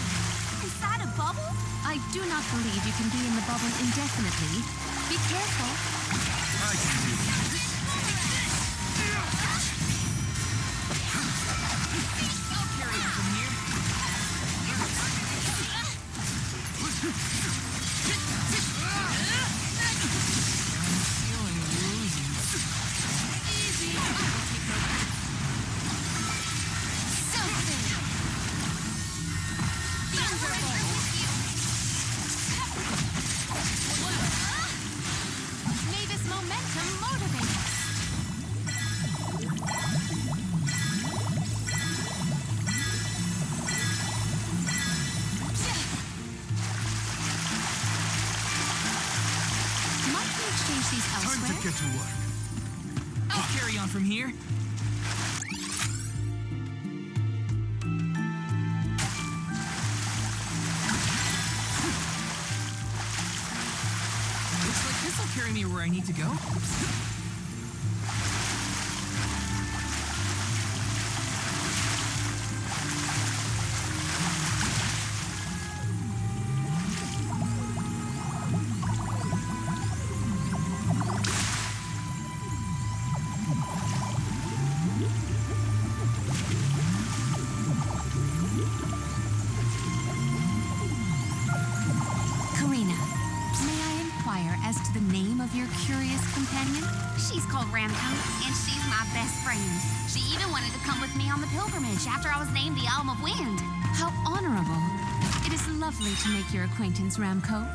S1: Inside a bubble?
S13: I do not believe you can be in the bubble indefinitely. Be careful.
S3: I can do this.
S11: I'll carry on from here. I'm feeling woozy. Easy.
S1: Something.
S13: May this momentum motivate us. Might we exchange these
S3: Time
S13: elsewhere?
S3: to get to work.
S11: I'll carry on from here. Looks like this'll carry me where I need to go.
S13: Karina, may I inquire as to the name of your curious companion?
S1: She's called Ramco, and she's my best friend. She even wanted to come with me on the pilgrimage after I was named the Alm of Wind.
S13: How honorable. It is lovely to make your acquaintance, Ramco.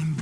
S5: I'm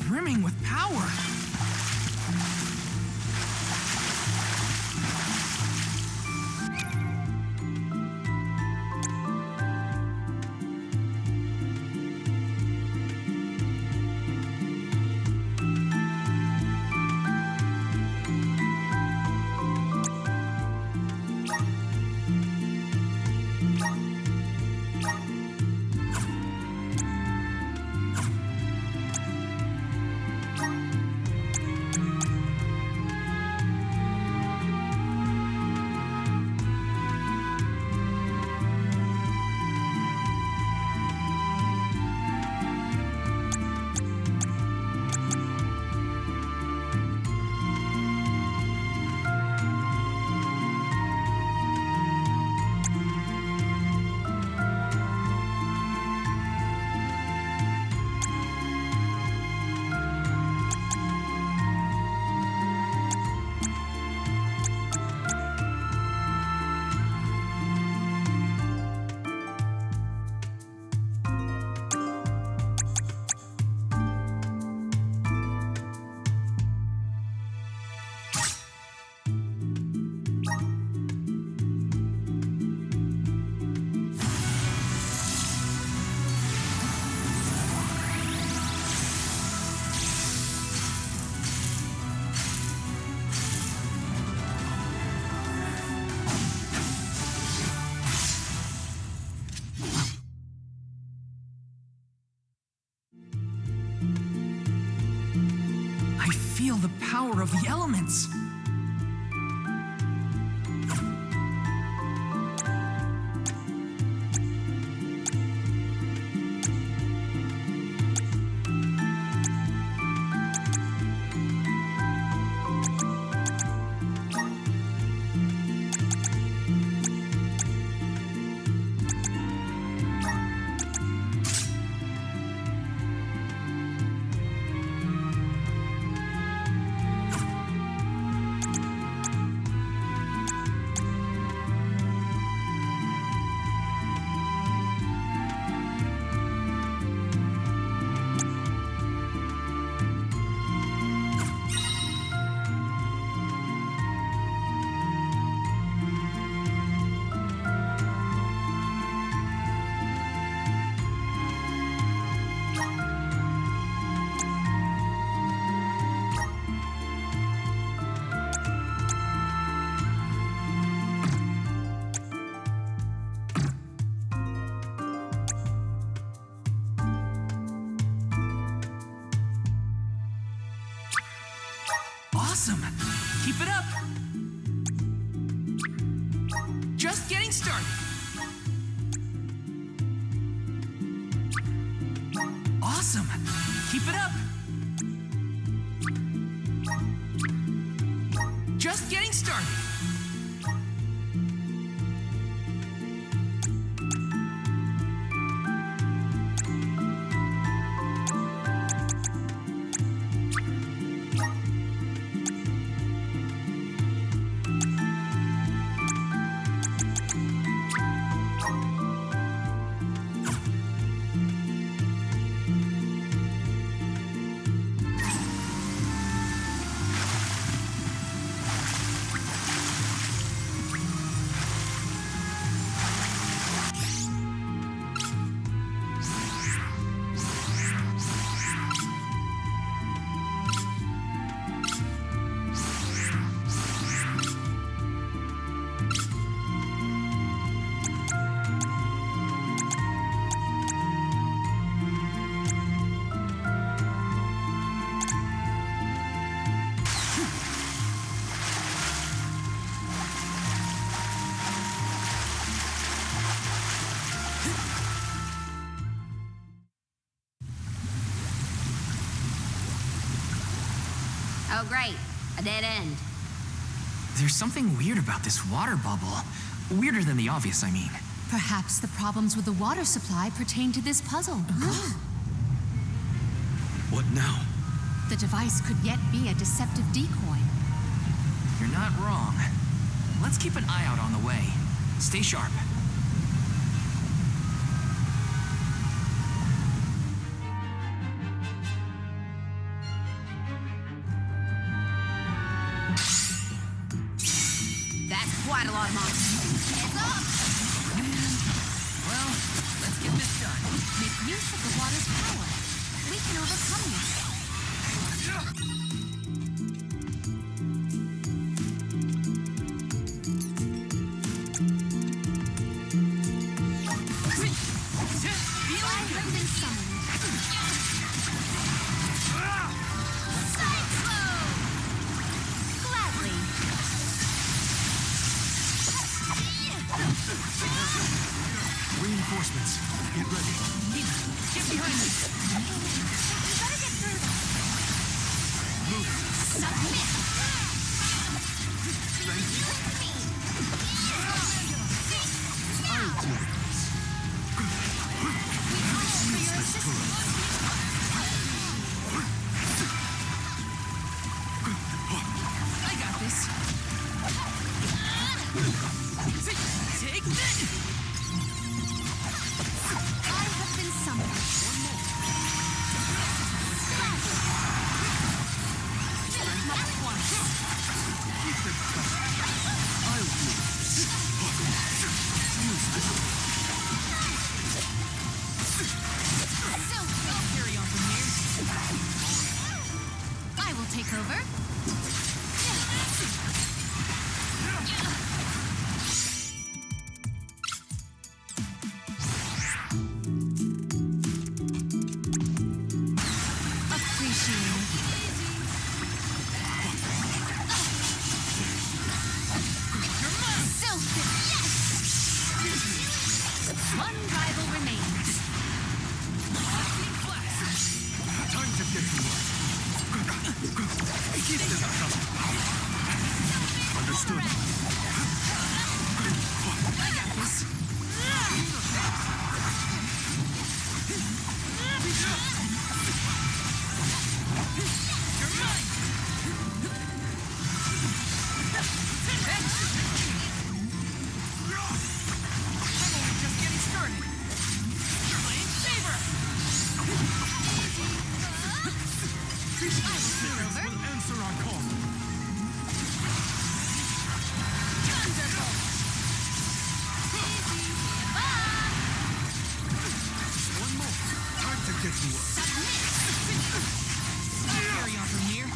S9: I feel the power of the elements. Awesome! Keep it up! Just getting started! Awesome! Keep it up! Just getting started!
S17: Oh, great. A dead end.
S9: There's something weird about this water bubble. Weirder than the obvious, I mean.
S13: Perhaps the problems with the water supply pertain to this puzzle.
S3: What now?
S13: The device could yet be a deceptive decoy.
S9: You're not wrong. Let's keep an eye out on the way. Stay sharp.
S17: That's quite a lot of monsters. Heads up!
S9: Well, let's get this done.
S13: Make use of the water's power. We can overcome this.
S10: Get ready.
S5: Get behind me.
S4: You better get through this.
S10: Move.
S4: Submit.
S10: I'll do this.
S11: I got this. Take that!
S13: I have been summoned.
S11: Carry on from here.
S13: I will take over. One rival remains.
S10: Time to get to work. Keep them coming. Understood.
S11: I got this. You're mine! I'm only just getting started. You're playing favor!
S10: Will answer our call. One more. Time to get to work.
S11: Carry on from here.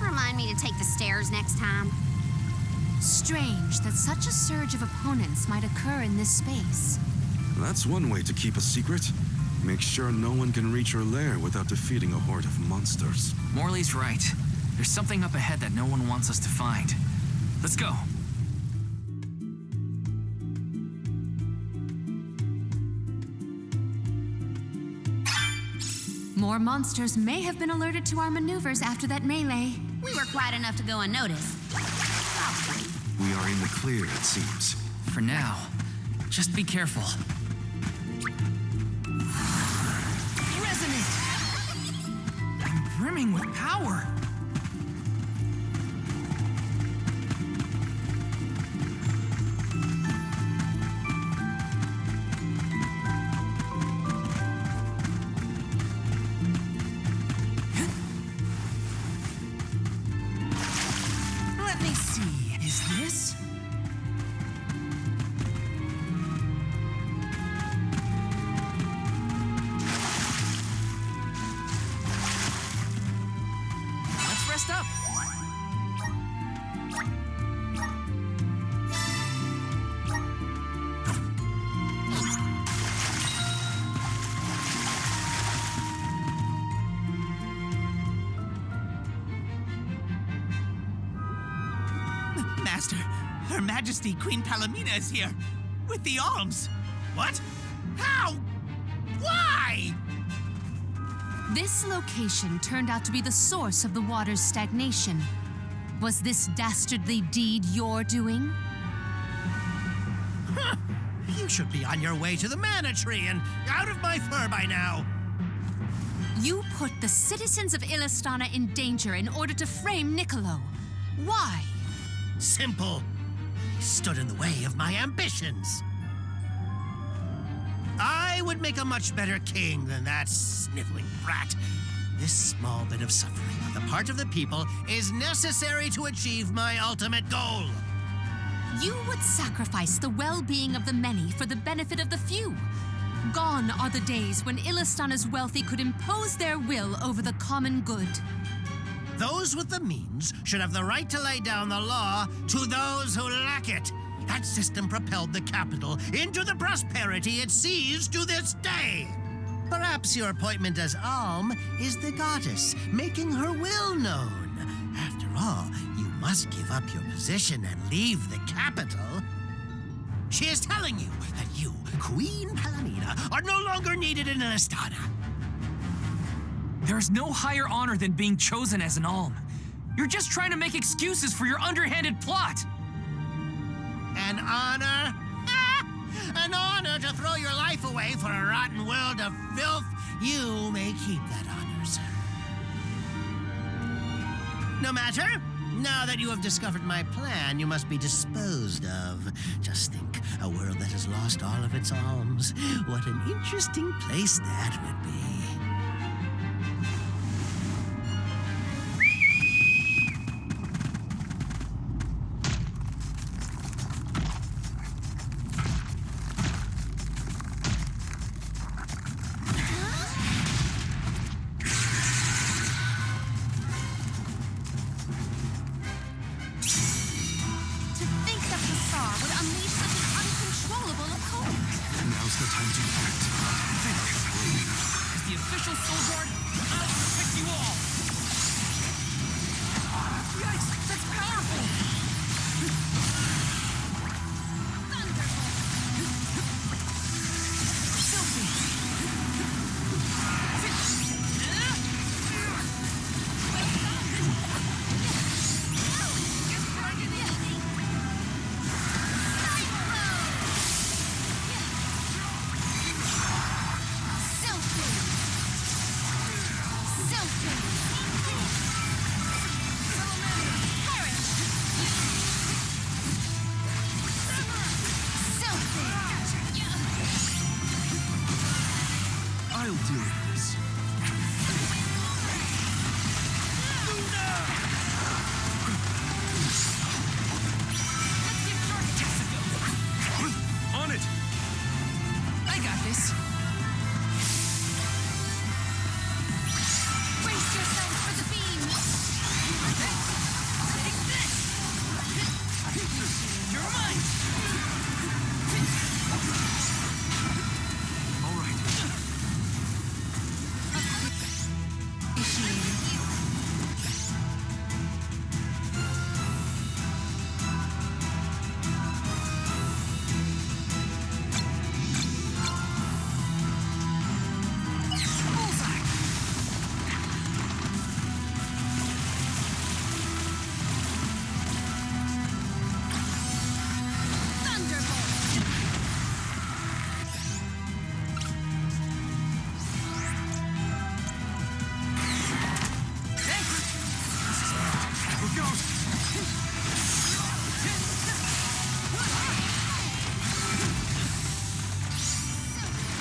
S17: Remind me to take the stairs next time.
S13: Strange that such a surge of opponents might occur in this space.
S3: That's one way to keep a secret. Make sure no one can reach her lair without defeating a horde of monsters.
S9: Morley's right. There's something up ahead that no one wants us to find. Let's go.
S13: More monsters may have been alerted to our maneuvers after that melee.
S17: We were quiet enough to go unnoticed.
S3: We are in the clear, it seems.
S9: For now, just be careful.
S11: Resonant!
S9: I'm brimming with power.
S11: Let me see. Is this?
S9: Let's rest up.
S5: Master, Her Majesty Queen Palomina is here. With the alms. What? How? Why?
S13: This location turned out to be the source of the water's stagnation. Was this dastardly deed your doing?
S15: Huh. You should be on your way to the mana tree and out of my fur by now.
S13: You put the citizens of Illistana in danger in order to frame Niccolo. Why?
S15: Simple. He stood in the way of my ambitions. I would make a much better king than that sniveling brat. This small bit of suffering on the part of the people is necessary to achieve my ultimate goal.
S13: You would sacrifice the well-being of the many for the benefit of the few. Gone are the days when Illistana's wealthy could impose their will over the common good.
S15: Those with the means should have the right to lay down the law to those who lack it. That system propelled the capital into the prosperity it sees to this day. Perhaps your appointment as Alm is the goddess, making her will known. After all, you must give up your position and leave the capital. She is telling you that you, Queen Palomina, are no longer needed in Elistana.
S9: There is no higher honor than being chosen as an alm. You're just trying to make excuses for your underhanded plot.
S15: An honor? An honor to throw your life away for a rotten world of filth? You may keep that honor, sir. No matter. Now that you have discovered my plan, you must be disposed of. Just think, a world that has lost all of its alms. What an interesting place that would be.
S2: Now's the time to act. Think, Palomina.
S9: As the official soul guard, I'll protect you all. Yikes, that's powerful.
S2: I'll deal with this. On it!
S9: I got this.
S1: Brace yourselves for the beam.
S9: Take this! You're mine!
S2: All right.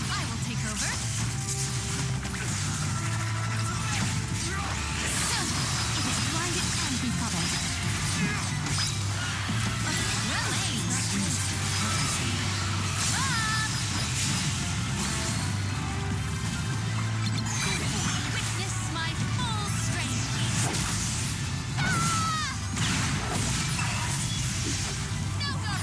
S13: I will take over. So, it is blinded and befuddled. Well witness my full strength. No go!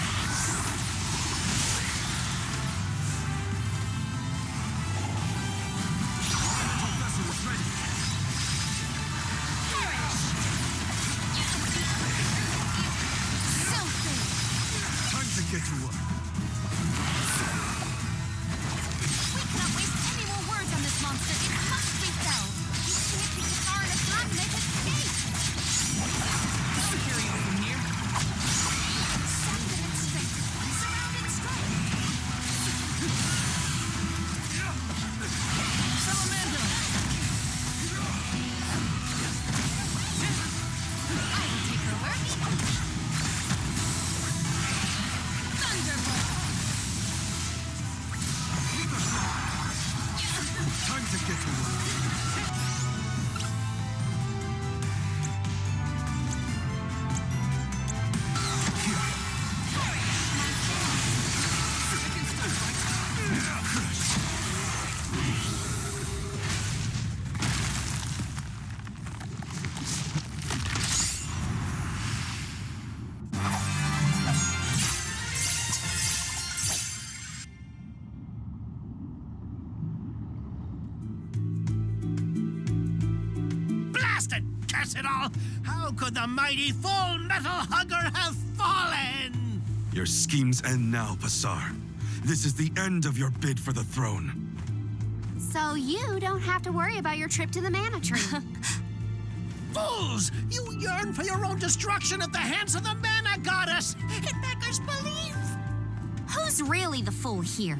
S2: Time to get to work.
S13: We cannot waste any more words on this monster. It must be felled. We can't get far enough to make it escape.
S9: I'll carry you from here.
S13: Something its strength. Surround and strike.
S9: Salamander!
S13: I will take over. Thunderbolt.
S2: Time to get to work.
S15: curse it all! How could the mighty full metal hugger have fallen?
S3: Your schemes end now, Passar. This is the end of your bid for the throne.
S17: So you don't have to worry about your trip to the mana tree.
S15: Fools! You yearn for your own destruction at the hands of the mana goddess! It beggars belief!
S17: Who's really the fool here?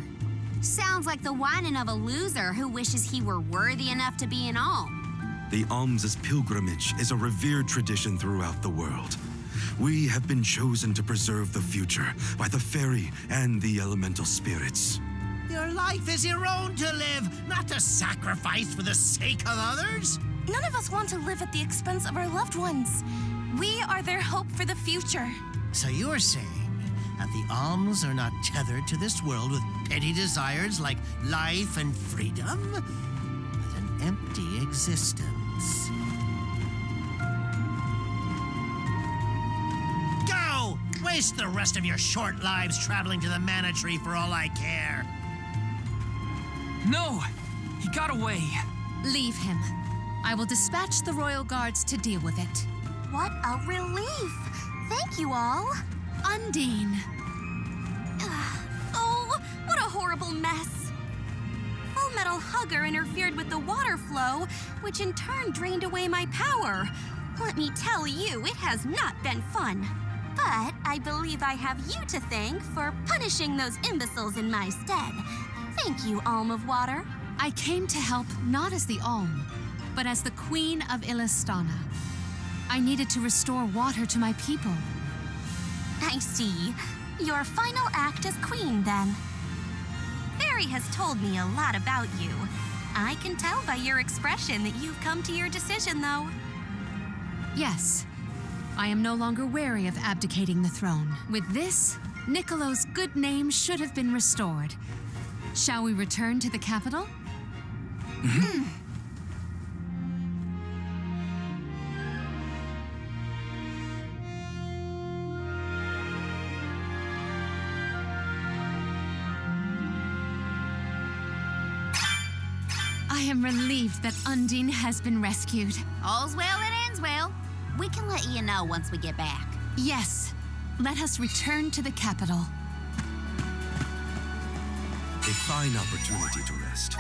S17: Sounds like the whining of a loser who wishes he were worthy enough to be an alm.
S3: The alms' pilgrimage is a revered tradition throughout the world. We have been chosen to preserve the future by the fairy and the elemental spirits.
S15: Your life is your own to live, not to sacrifice for the sake of others.
S4: None of us want to live at the expense of our loved ones. We are their hope for the future.
S15: So you're saying that the alms are not tethered to this world with petty desires like life and freedom, but an empty existence. Go! Waste the rest of your short lives traveling to the mana tree for all I care.
S9: No! He got away.
S13: Leave him. I will dispatch the royal guards to deal with it.
S4: What a relief! Thank you all.
S13: Undine.
S4: Oh, what a horrible mess. Full Metal Hugger interfered with the water flow, which in turn drained away my power. Let me tell you, it has not been fun. But I believe I have you to thank for punishing those imbeciles in my stead. Thank you, Alm of Water.
S13: I came to help not as the Alm, but as the Queen of Illistana. I needed to restore water to my people.
S4: I see. Your final act as queen, then. Fairy has told me a lot about you. I can tell by your expression that you've come to your decision, though.
S13: Yes. I am no longer wary of abdicating the throne. With this, Niccolo's good name should have been restored. Shall we return to the capital? I am relieved that Undine has been rescued.
S17: All's well that ends well. We can let you know once we get back.
S13: Yes. Let us return to the capital.
S3: A fine opportunity to rest.